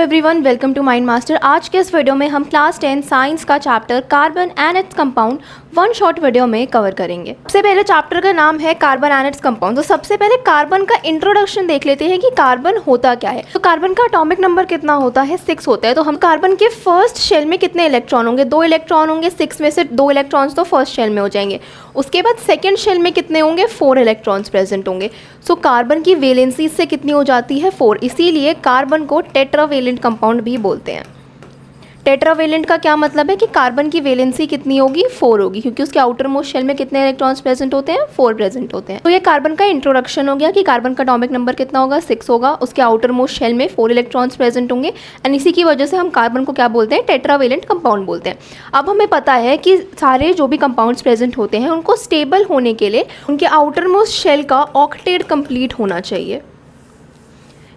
Everyone, welcome to mind master. आज के इस वीडियो में हम क्लास 10 साइंस का chapter carbon and its compound one short video में कवर करेंगे। सबसे पहले चैप्टर का नाम है कार्बन एंड इट्स कंपाउंड। तो सबसे पहले कार्बन का इंट्रोडक्शन देख लेते हैं कि कार्बन होता क्या है। तो कार्बन का एटॉमिक नंबर कितना होता है? 6 होता है। तो हम कार्बन के फर्स्ट शेल में कितने इलेक्ट्रॉन होंगे? 2 इलेक्ट्रॉन होंगे। 6 में से 2 इलेक्ट्रॉन्स तो फर्स्ट शेल में हो जाएंगे। उसके बाद सेकेंड शेल में कितने होंगे? 4 इलेक्ट्रॉन्स प्रेजेंट होंगे। सो कार्बन की वैलेंसी से कितनी हो जाती है? 4। इसीलिए कार्बन को टेट्रावेलेंट कंपाउंड भी बोलते हैं। टेट्रावेलेंट का क्या मतलब है कि कार्बन की वैलेंसी कितनी होगी? 4 होगी, क्योंकि उसके आउटर मोस्ट शेल में कितने इलेक्ट्रॉन्स प्रेजेंट होते हैं? 4 प्रेजेंट होते हैं। तो ये कार्बन का इंट्रोडक्शन हो गया कि कार्बन का एटॉमिक नंबर कितना होगा? 6 होगा। उसके आउटर मोस्ट शेल में 4 इलेक्ट्रॉन्स प्रेजेंट होंगे एंड इसी की वजह से हम कार्बन को क्या बोलते हैं? टेट्रावेलेंट कंपाउंड बोलते हैं। अब हमें पता है कि सारे जो भी कंपाउंड्स प्रेजेंट होते हैं उनको स्टेबल होने के लिए उनके आउटर मोस्ट शेल का ऑक्टेट कंप्लीट होना चाहिए,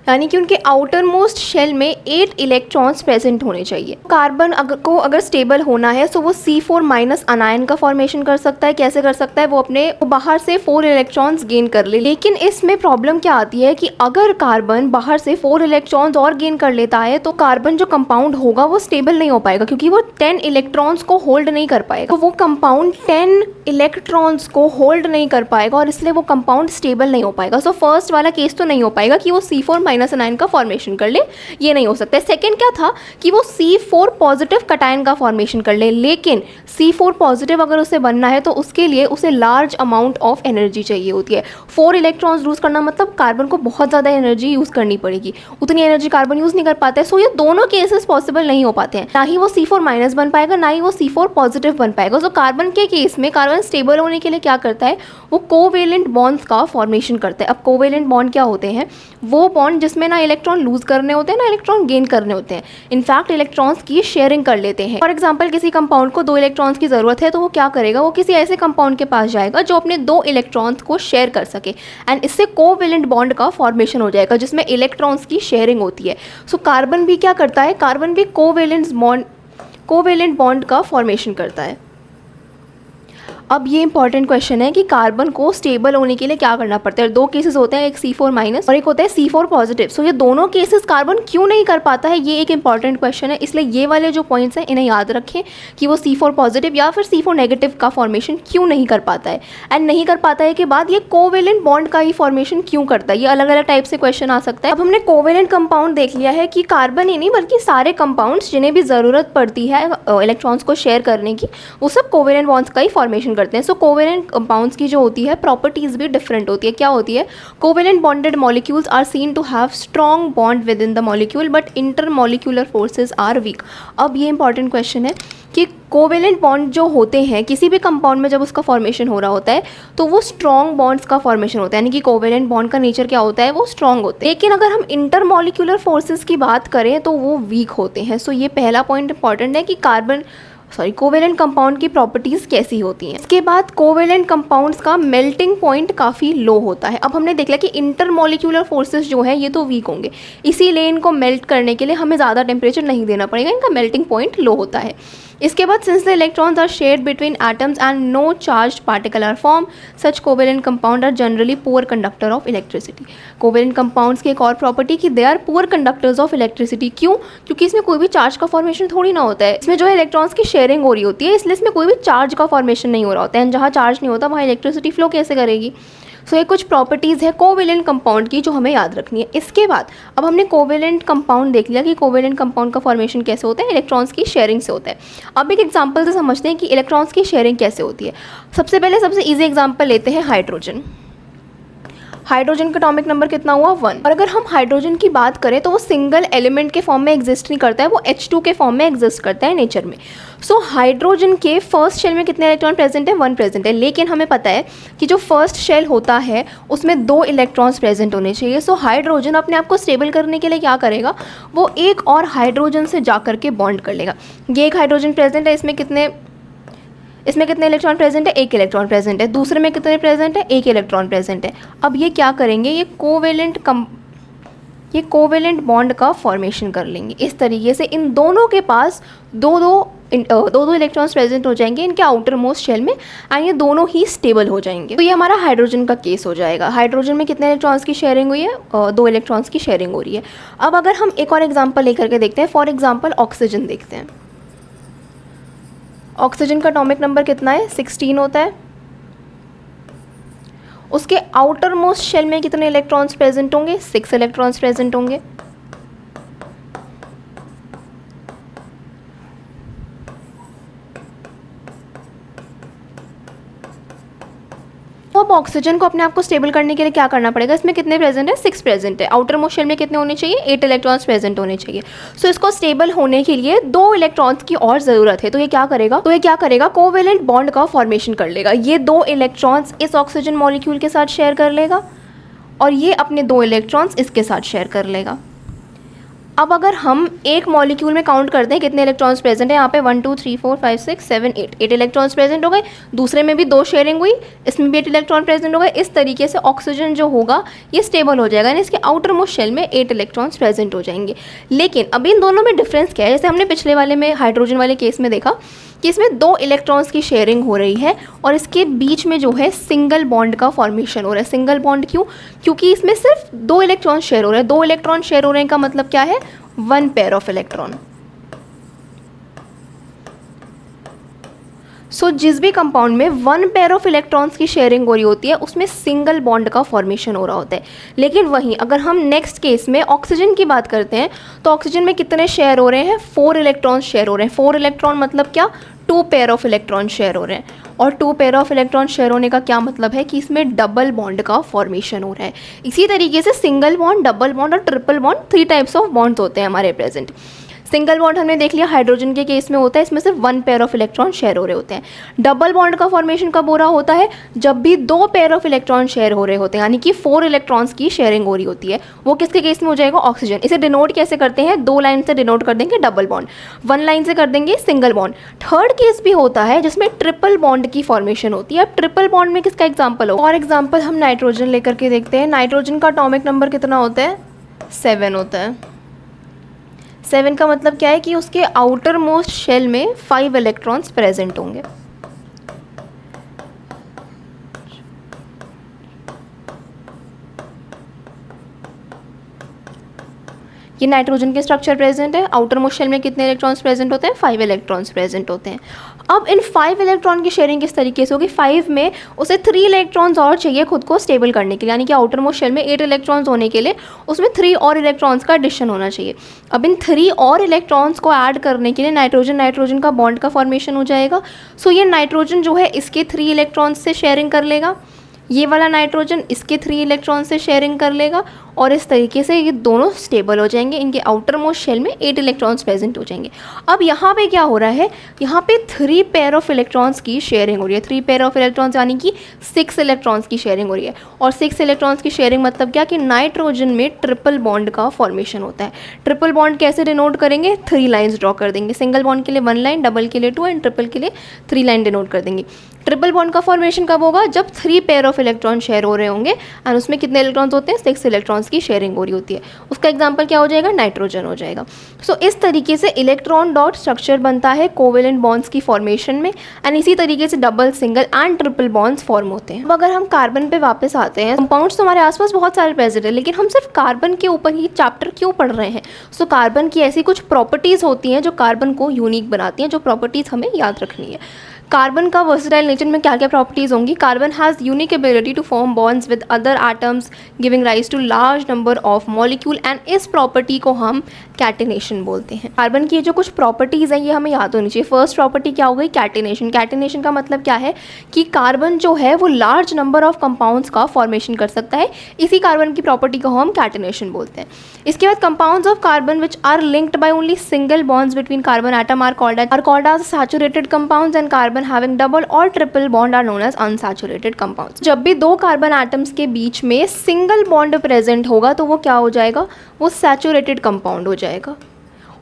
यानी कि उनके आउटर मोस्ट शेल में 8 इलेक्ट्रॉन्स प्रेजेंट होने चाहिए। कार्बन अगर स्टेबल होना है तो वो C4 माइनस अनायन का फॉर्मेशन कर सकता है। कैसे कर सकता है? वो अपने बाहर से 4 इलेक्ट्रॉन्स गेन कर ले। लेकिन इसमें प्रॉब्लम क्या आती है कि अगर कार्बन बाहर से 4 इलेक्ट्रॉन्स और गेन कर लेता है तो कार्बन जो कंपाउंड होगा वो स्टेबल नहीं हो पाएगा, क्योंकि वो 10 इलेक्ट्रॉन्स को होल्ड नहीं कर पाएगा। तो वो कंपाउंड 10 इलेक्ट्रॉन्स को होल्ड नहीं कर पाएगा और इसलिए वो कंपाउंड स्टेबल नहीं हो पाएगा। सो फर्स्ट वाला केस तो नहीं हो पाएगा कि वो C4 माइनस अनायन का फॉर्मेशन कर ले, ये नहीं हो सकता है। सेकेंड क्या था कि वो C4 पॉजिटिव कटायन का फॉर्मेशन कर ले, लेकिन C4 पॉजिटिव अगर उसे बनना है तो उसके लिए उसे लार्ज अमाउंट ऑफ एनर्जी चाहिए होती है। 4 इलेक्ट्रॉन्स लूज करना मतलब कार्बन को बहुत ज़्यादा एनर्जी यूज़ करनी पड़ेगी। उतनी एनर्जी कार्बन यूज़ नहीं कर पाता है। सो ये दोनों केसेस पॉसिबल नहीं हो पाते हैं। ना ही वो C4 माइनस बन पाएगा, ना ही वो C4 पॉजिटिव बन पाएगा। सो कार्बन के केस में कार्बन स्टेबल होने के लिए क्या करता है? वो कोवेलेंट बॉन्ड्स का फॉर्मेशन करता है। अब कोवेलेंट बॉन्ड क्या होते हैं? वो बॉन्ड जिसमें ना इलेक्ट्रॉन लूज करने होते हैं ना इलेक्ट्रॉन गेन करने होते हैं। इनफैक्ट इलेक्ट्रॉन्स की शेयरिंग कर लेते हैं। फॉर एग्जांपल किसी कंपाउंड को 2 इलेक्ट्रॉन्स की ज़रूरत है तो वो क्या करेगा? वो किसी ऐसे कंपाउंड के पास जाएगा जो अपने 2 इलेक्ट्रॉन्स को शेयर कर सके एंड इससे कोवेलेंट बॉन्ड का फॉर्मेशन हो जाएगा जिसमें इलेक्ट्रॉन्स की शेयरिंग होती है। सो कार्बन भी क्या करता है? कार्बन भी कोवेलेंट बॉन्ड का फॉर्मेशन करता है। अब ये इंपॉर्टेंट क्वेश्चन है कि कार्बन को स्टेबल होने के लिए क्या करना पड़ता है। 2 केसेस होते हैं, एक C4 माइनस और एक होता है C4 पॉजिटिव। सो ये दोनों केसेस कार्बन क्यों नहीं कर पाता है, ये एक इंपॉर्टेंट क्वेश्चन है। इसलिए ये वाले जो पॉइंट्स हैं इन्हें याद रखें कि वो C4 पॉजिटिव या फिर C4 नेगेटिव का फॉर्मेशन क्यों नहीं कर पाता है। एंड नहीं कर पाता है के बाद ये कोवेलेंट बॉन्ड का ही फॉर्मेशन क्यों करता है। ये अलग अलग टाइप से क्वेश्चन आ सकता है। अब हमने कोवेलेंट कंपाउंड देख लिया है कि कार्बन ही नहीं बल्कि सारे कंपाउंड्स जिन्हें भी ज़रूरत पड़ती है इलेक्ट्रॉन्स को शेयर करने की, वो सब कोवेलेंट बॉन्ड्स का ही फॉर्मेशन करते हैं। सो कोवेलेंट कंपाउंड्स की जो होती है प्रॉपर्टीज भी डिफरेंट होती है। क्या होती है? Covalent bonded molecules are seen to have strong bond within the molecule but intermolecular forces are weak. अब ये इंपॉर्टेंट क्वेश्चन है कि कोवेलेंट बॉन्ड जो होते हैं किसी भी कंपाउंड में जब उसका फॉर्मेशन हो रहा होता है तो वो स्ट्रॉन्ग बॉन्ड्स का फॉर्मेशन होता है, यानी कि कोवेलेंट बॉन्ड का नेचर क्या होता है? वो स्ट्रॉन्ग होते हैं। लेकिन अगर हम इंटरमॉलिक्यूलर फोर्सेस की बात करें तो वो वीक होते हैं। सो ये पहला पॉइंट इंपॉर्टेंट है कि कोवेलेंट कंपाउंड की प्रॉपर्टीज़ कैसी होती हैं। इसके बाद कोवेलेंट कंपाउंड्स का मेल्टिंग पॉइंट काफ़ी लो होता है। अब हमने देख लिया कि इंटरमॉलिक्यूलर फोर्सेस जो है ये तो वीक होंगे, इसीलिए इनको मेल्ट करने के लिए हमें ज़्यादा टेम्परेचर नहीं देना पड़ेगा, इनका मेल्टिंग पॉइंट लो होता है। इसके बाद since the electrons are shared between atoms and no charged particle are form, such covalent compound are generally poor conductor of electricity. Covalent compounds की एक और प्रॉपर्टी कि they are poor conductors of electricity. क्यों? क्योंकि इसमें कोई भी charge का फॉर्मेशन थोड़ी ना होता है। इसमें जो है इलेक्ट्रॉन्स की शेयरिंग हो रही होती है, इसलिए इसमें कोई भी चार्ज का फॉर्मेशन नहीं हो रहा होता है। जहाँ चार्ज नहीं होता वहाँ इलेक्ट्रिसिटी फ्लो कैसे करेगी? सो ये कुछ प्रॉपर्टीज़ है कोवेलेंट कंपाउंड की जो हमें याद रखनी है। इसके बाद अब हमने कोवेलेंट कंपाउंड देख लिया कि कोवेलेंट कंपाउंड का फॉर्मेशन कैसे होता है, इलेक्ट्रॉन्स की शेयरिंग से होता है। अब एक एग्जांपल से समझते हैं कि इलेक्ट्रॉन्स की शेयरिंग कैसे होती है। सबसे पहले सबसे ईजी एग्जांपल लेते हैं हाइड्रोजन। हाइड्रोजन का एटॉमिक नंबर कितना हुआ? 1। और अगर हम हाइड्रोजन की बात करें तो वो सिंगल एलिमेंट के फॉर्म में एग्जिस्ट नहीं करता है, वो H2 के फॉर्म में एग्जिस्ट करता है नेचर में। सो हाइड्रोजन के फर्स्ट शेल में कितने इलेक्ट्रॉन प्रेजेंट है? 1 प्रेजेंट है। लेकिन हमें पता है कि जो फर्स्ट शेल होता है उसमें 2 इलेक्ट्रॉन्स प्रेजेंट होने चाहिए। सो हाइड्रोजन अपने आप को स्टेबल करने के लिए क्या करेगा? वो एक और हाइड्रोजन से जा करके बॉन्ड कर लेगा। ये एक हाइड्रोजन प्रेजेंट है, इसमें कितने इलेक्ट्रॉन प्रेजेंट है? 1 इलेक्ट्रॉन प्रेजेंट है। दूसरे में कितने प्रेजेंट है? 1 इलेक्ट्रॉन प्रेजेंट है। अब ये क्या करेंगे? ये कोवेलेंट बॉन्ड का फॉर्मेशन कर लेंगे। इस तरीके से इन दोनों के पास 2 दो दो इलेक्ट्रॉन्स प्रेजेंट हो जाएंगे इनके आउटर मोस्ट शेल में एंड ये दोनों ही स्टेबल हो जाएंगे। तो ये हमारा हाइड्रोजन का केस हो जाएगा। हाइड्रोजन में कितने इलेक्ट्रॉन्स की शेयरिंग हुई है? 2 इलेक्ट्रॉन्स की शेयरिंग हो रही है। अब अगर हम एक और एग्जांपल लेकर के देखते हैं, फॉर एग्जांपल ऑक्सीजन देखते हैं। ऑक्सीजन का एटॉमिक नंबर कितना है? 16 होता है। उसके आउटर मोस्ट शेल में कितने इलेक्ट्रॉन्स प्रेजेंट होंगे? 6 इलेक्ट्रॉन्स प्रेजेंट होंगे। तो अब ऑक्सीजन को अपने आप को स्टेबल करने के लिए क्या करना पड़ेगा? इसमें कितने प्रेजेंट है? 6 प्रेजेंट है। आउटर मोस्ट शेल में कितने होने चाहिए? 8 इलेक्ट्रॉन्स प्रेजेंट होने चाहिए। सो इसको स्टेबल होने के लिए 2 इलेक्ट्रॉन्स की और ज़रूरत है। तो ये क्या करेगा? कोवेलेंट बॉन्ड का फॉर्मेशन कर लेगा। ये 2 इलेक्ट्रॉन्स इस ऑक्सीजन मॉलिक्यूल के साथ शेयर कर लेगा और ये अपने 2 इलेक्ट्रॉन्स इसके साथ शेयर कर लेगा। अब अगर हम एक मॉलिक्यूल में काउंट करते हैं कितने इलेक्ट्रॉन्स प्रेजेंट है, यहाँ पे 1 2 3 4 5 6 7 8 इलेक्ट्रॉन्स प्रेजेंट हो गए। दूसरे में भी 2 शेयरिंग हुई, इसमें भी 8 इलेक्ट्रॉन प्रेजेंट हो गए। इस तरीके से ऑक्सीजन जो होगा ये स्टेबल हो जाएगा, यानी इसके आउटर मोस्ट शेल में 8 इलेक्ट्रॉन्स प्रेजेंट हो जाएंगे। लेकिन अभी इन दोनों में डिफरेंस क्या है? जैसे हमने पिछले वाले में हाइड्रोजन वाले केस में देखा कि इसमें 2 इलेक्ट्रॉन्स की शेयरिंग हो रही है और इसके बीच में जो है सिंगल बॉन्ड का फॉर्मेशन हो रहा है। सिंगल बॉन्ड क्यों? क्योंकि इसमें सिर्फ 2 इलेक्ट्रॉन शेयर हो रहे हैं। 2 इलेक्ट्रॉन शेयर हो रहे हैं का मतलब क्या है? 1 पेयर ऑफ इलेक्ट्रॉन। सो जिस भी कंपाउंड में 1 पेयर ऑफ इलेक्ट्रॉन्स की शेयरिंग हो रही होती है उसमें सिंगल बॉन्ड का फॉर्मेशन हो रहा होता है। लेकिन वहीं अगर हम नेक्स्ट केस में ऑक्सीजन की बात करते हैं तो ऑक्सीजन में कितने शेयर हो रहे हैं? 4 इलेक्ट्रॉन शेयर हो रहे हैं। 4 इलेक्ट्रॉन मतलब क्या? 2 पेयर ऑफ इलेक्ट्रॉन शेयर हो रहे हैं। और 2 पेयर ऑफ इलेक्ट्रॉन शेयर होने का क्या मतलब है? कि इसमें डबल बॉन्ड का फॉर्मेशन हो रहा है। इसी तरीके से सिंगल बॉन्ड, डबल बॉन्ड और triple bond 3 types of bonds होते हैं हमारे प्रेजेंट। सिंगल बॉन्ड हमने देख लिया हाइड्रोजन के केस में होता है, इसमें सिर्फ 1 पेयर ऑफ इलेक्ट्रॉन शेयर हो रहे होते हैं। डबल बॉन्ड का फॉर्मेशन कब हो रहा होता है? जब भी 2 पेयर ऑफ इलेक्ट्रॉन शेयर हो रहे होते हैं, यानी कि 4 इलेक्ट्रॉन्स की शेयरिंग हो रही होती है। वो किसके केस में हो जाएगा? ऑक्सीजन। इसे डिनोट कैसे करते हैं? 2 लाइन से डिनोट कर देंगे डबल बॉन्ड, 1 लाइन से कर देंगे सिंगल बॉन्ड। थर्ड केस भी होता है जिसमें ट्रिपल बॉन्ड की फॉर्मेशन होती है। अब ट्रिपल बॉन्ड में किसका एग्जाम्पल हो? फॉर एग्जाम्पल हम नाइट्रोजन लेकर के देखते हैं। नाइट्रोजन का एटॉमिक नंबर कितना होता है? 7 होता है। 7 का मतलब क्या है? कि उसके आउटर मोस्ट शेल में 5 इलेक्ट्रॉन्स प्रेजेंट होंगे। ये नाइट्रोजन के स्ट्रक्चर प्रेजेंट है। आउटर मोस्ट शेल में कितने इलेक्ट्रॉन्स प्रेजेंट होते हैं? 5 इलेक्ट्रॉन्स प्रेजेंट होते हैं। अब इन 5 इलेक्ट्रॉन की शेयरिंग किस तरीके से होगी? 5 में उसे 3 इलेक्ट्रॉन्स और चाहिए खुद को स्टेबल करने के लिए, यानी कि आउटर मोस्ट शेल में 8 इलेक्ट्रॉन्स होने के लिए उसमें 3 और इलेक्ट्रॉन्स का एडिशन होना चाहिए। अब इन 3 और इलेक्ट्रॉन्स को ऐड करने के लिए नाइट्रोजन का बॉन्ड का फॉर्मेशन हो जाएगा। सो ये नाइट्रोजन जो है इसके 3 इलेक्ट्रॉन्स से शेयरिंग कर लेगा, ये वाला नाइट्रोजन इसके 3 इलेक्ट्रॉन से शेयरिंग कर लेगा और इस तरीके से ये दोनों स्टेबल हो जाएंगे। इनके आउटर मोस्ट शेल में 8 इलेक्ट्रॉन्स प्रेजेंट हो जाएंगे। अब यहाँ पे क्या हो रहा है? यहाँ पे 3 पेयर ऑफ इलेक्ट्रॉन्स की शेयरिंग हो रही है। 3 पेयर ऑफ इलेक्ट्रॉन्स यानी कि 6 इलेक्ट्रॉन्स की शेयरिंग हो रही है। और 6 इलेक्ट्रॉन्स की शेयरिंग मतलब क्या? कि नाइट्रोजन में ट्रिपल बॉन्ड का फॉर्मेशन होता है। ट्रिपल बॉन्ड कैसे डिनोट करेंगे? 3 लाइन्स ड्रॉ कर देंगे। सिंगल बॉन्ड के लिए 1 लाइन, डबल के लिए 2 एंड ट्रिपल के लिए 3 लाइन डिनोट कर देंगे। ट्रिपल बॉन्ड का फॉर्मेशन कब होगा? जब 3 पेयर ऑफ इलेक्ट्रॉन शेयर हो रहे होंगे एंड उसमें कितने इलेक्ट्रॉन्स होते हैं? 6 इलेक्ट्रॉन्स की शेयरिंग हो रही होती है। उसका एग्जांपल क्या हो जाएगा? नाइट्रोजन हो जाएगा। सो इस तरीके से इलेक्ट्रॉन डॉट स्ट्रक्चर बनता है कोवेलेंट बॉन्ड्स की फॉर्मेशन में एंड इसी तरीके से double, single and triple bonds form होते हैं। अब अगर हम कार्बन पे वापस आते हैं, कंपाउंड्स तो हमारे आसपास बहुत सारे प्रेजेंट है, लेकिन हम सिर्फ कार्बन के ऊपर ही चैप्टर क्यों पढ़ रहे हैं? सो कार्बन की ऐसी कुछ प्रॉपर्टीज़ होती हैं जो कार्बन को यूनिक बनाती हैं, जो प्रॉपर्टीज़ हमें याद रखनी है। कार्बन का वर्सेटाइल नेचर में क्या क्या प्रॉपर्टीज़ होंगी? Carbon has unique ability to form bonds with other atoms giving rise to large number of molecule and इस प्रॉपर्टी को हम कैटिनेशन बोलते हैं। कार्बन की जो कुछ प्रॉपर्टीज़ हैं ये हमें याद होनी चाहिए। फर्स्ट प्रॉपर्टी क्या हो गई? कैटिनेशन। कैटिनेशन का मतलब क्या है? कि कार्बन जो है वो लार्ज नंबर ऑफ कंपाउंड्स का फॉर्मेशन कर सकता है। इसी कार्बन की प्रॉपर्टी को हम कैटिनेशन बोलते हैं। इसके बाद compounds of carbon which are linked by only single bonds between carbon atom are called as saturated compounds and carbon having double और triple bond are known as unsaturated compounds. जब भी 2 carbon atoms के बीच में single bond present होगा तो वो क्या हो जाएगा? वो सैचुरेटेड कंपाउंड हो जाएगा।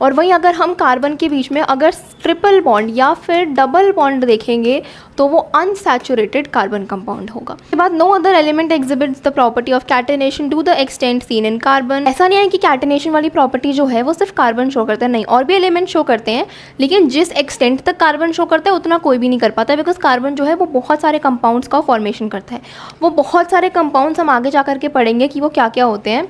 और वहीं अगर हम कार्बन के बीच में अगर ट्रिपल बॉन्ड या फिर डबल बॉन्ड देखेंगे तो वो अनसैचुरेटेड कार्बन कंपाउंड होगा। उसके बाद no other element exhibits the property of catenation to the extent seen in carbon. ऐसा नहीं है कि कैटेनेशन वाली प्रॉपर्टी जो है वो सिर्फ कार्बन शो करता है, नहीं, और भी एलिमेंट शो करते हैं, लेकिन जिस एक्सटेंट तक कार्बन शो करता है उतना कोई भी नहीं कर पाता, बिकॉज कार्बन जो है वो बहुत सारे कंपाउंड्स का फॉर्मेशन करता है। वो बहुत सारे कंपाउंड्स हम आगे जा करके पढ़ेंगे कि वो क्या क्या होते हैं।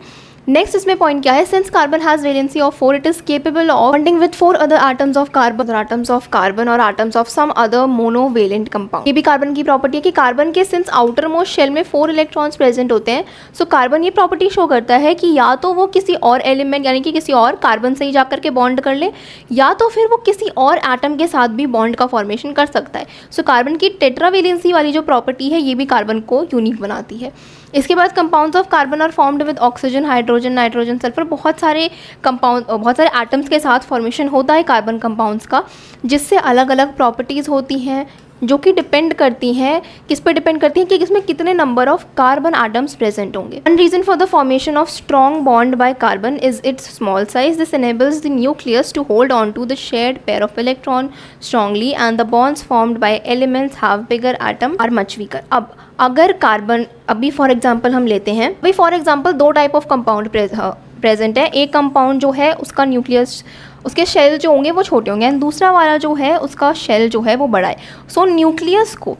नेक्स्ट इसमें पॉइंट क्या है, since carbon has valency of 4 it is capable of bonding with 4 other atoms of carbon और atoms of some other monovalent compound. ये भी कार्बन की प्रॉपर्टी है कि कार्बन के सिंस आउटर मोस्ट शेल में 4 इलेक्ट्रॉन्स प्रेजेंट होते हैं, सो कार्बन ये प्रॉपर्टी शो करता है कि या तो वो किसी और एलिमेंट यानी कि किसी और कार्बन से ही जाकर के बॉन्ड कर ले, या तो फिर वो किसी और एटम के साथ भी बॉन्ड का फॉर्मेशन कर सकता है। सो कार्बन की टेट्रावेलेंसी वाली जो प्रॉपर्टी है ये भी कार्बन को यूनिक बनाती है। इसके बाद compounds of carbon are formed with oxygen, hydrogen, nitrogen, sulphur. बहुत सारे कंपाउंड, बहुत सारे एटम्स के साथ फॉर्मेशन होता है कार्बन कंपाउंड्स का, जिससे अलग अलग प्रॉपर्टीज़ होती हैं जो कि डिपेंड करती हैं, किस पर डिपेंड करती हैं कि इसमें कितने number of carbon atoms present होंगे। One reason for the formation of strong bond by carbon is its small size. This enables the nucleus to hold on to the shared pair of electron strongly and the bonds formed by elements have bigger atom are much weaker। अब अगर carbon, अभी for example हम लेते हैं, अभी for example 2 type of compound present है। एक compound जो है उसका न्यूक्लियस, उसके शेल जो होंगे वो छोटे होंगे, एंड दूसरा वाला जो है उसका शेल जो है वो बड़ा है। सो न्यूक्लियस को,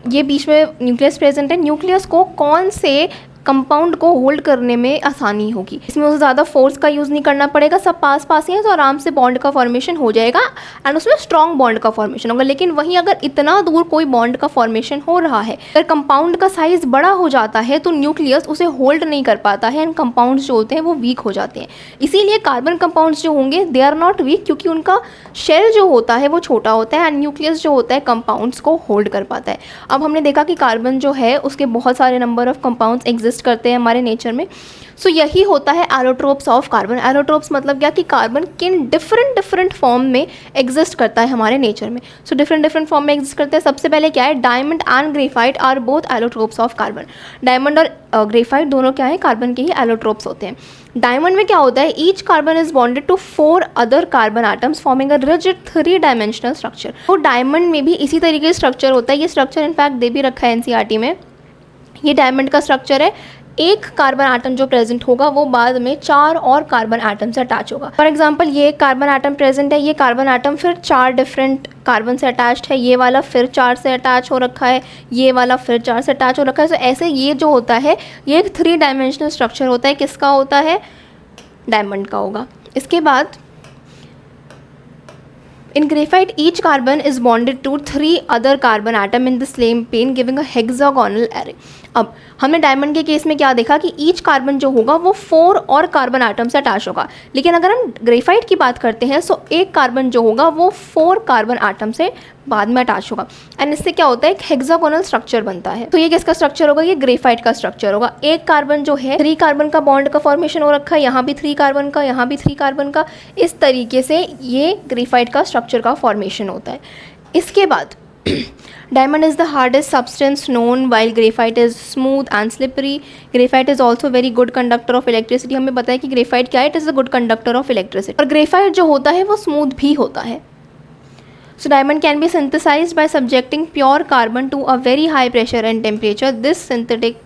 ये बीच में न्यूक्लियस प्रेजेंट है, न्यूक्लियस को कौन से कंपाउंड को होल्ड करने में आसानी होगी, इसमें उसे ज़्यादा फोर्स का यूज़ नहीं करना पड़ेगा, सब पास पास ही है तो आराम से बॉन्ड का फॉर्मेशन हो जाएगा एंड उसमें स्ट्रॉन्ग बॉन्ड का फॉर्मेशन होगा। लेकिन वहीं अगर इतना दूर कोई बॉन्ड का फॉर्मेशन हो रहा है, अगर कंपाउंड का साइज़ बड़ा हो जाता है तो न्यूक्लियस उसे होल्ड नहीं कर पाता है एंड कंपाउंड्स जो होते हैं वो वीक हो जाते हैं। इसीलिए कार्बन कंपाउंड्स जो होंगे दे आर नॉट वीक, क्योंकि उनका शेल जो होता है वो छोटा होता है एंड न्यूक्लियस जो होता है कंपाउंड्स को होल्ड कर पाता है। अब हमने देखा कि कार्बन जो है उसके बहुत सारे नंबर ऑफ कंपाउंड्स एग्जिस्ट करते हैं हमारे नेचर में। सो यही होता है एलोट्रोप्स ऑफ कार्बन। एलोट्रोप्स मतलब क्या कि कार्बन किन डिफरेंट फॉर्म में एग्जिस्ट करता है हमारे नेचर में। सो डिफरेंट फॉर्म में एग्जिस्ट करते हैं। सबसे पहले क्या है, diamond and graphite are both allotropes of carbon. Diamond और ग्रेफाइट दोनों क्या है, कार्बन के ही एलोट्रोप्स होते हैं। डायमंड में क्या होता है, each carbon is bonded to 4 other carbon atoms forming a rigid 3 dimensional structure. तो डायमंड में भी इसी तरीके से स्ट्रक्चर होता है। ये स्ट्रक्चर इनफैक्ट दे भी रखा है एनसीईआरटी में। ये डायमंड का स्ट्रक्चर है। एक कार्बन एटम जो प्रेजेंट होगा वो बाद में 4 और कार्बन एटम से अटैच होगा। फॉर एग्जांपल ये एक कार्बन एटम प्रेजेंट है, ये कार्बन एटम फिर 4 डिफरेंट कार्बन से अटैच्ड है, ये वाला फिर 4 से अटैच हो रखा है, ये वाला फिर 4 से अटैच हो रखा है। सो ऐसे ये जो होता है ये एक 3 डायमेंशनल स्ट्रक्चर होता है। किसका होता है, डायमंड का होगा। इसके बाद in graphite each carbon is bonded to 3 other carbon atom in the same plane giving a hexagonal array। अब हमने डायमंड के केस में क्या देखा कि ईच कार्बन जो होगा वो 4 और कार्बन एटम से अटैच होगा। लेकिन अगर हम ग्रेफाइट की बात करते हैं सो एक कार्बन जो होगा वो 4 कार्बन एटम से बाद में अटैच होगा एंड इससे क्या होता है, एक हेक्सागोनल स्ट्रक्चर बनता है। तो ये किसका स्ट्रक्चर होगा, ये ग्रेफाइट का स्ट्रक्चर होगा। एक कार्बन जो है 3 कार्बन का बॉन्ड का फॉर्मेशन हो रखा है, यहाँ भी 3 कार्बन का, यहाँ भी 3 कार्बन का। इस तरीके से ये ग्रेफाइट का स्ट्रक्चर का फॉर्मेशन होता है। इसके बाद diamond is the hardest substance known while graphite is smooth and slippery. Graphite is also very good conductor of electricity. हमें बताया कि ग्रेफाइट क्या है, it is a good conductor of electricity. और ग्रेफाइट जो होता है वो स्मूथ भी होता है। So diamond can be synthesized by subjecting pure carbon to a very high pressure and temperature. This synthetic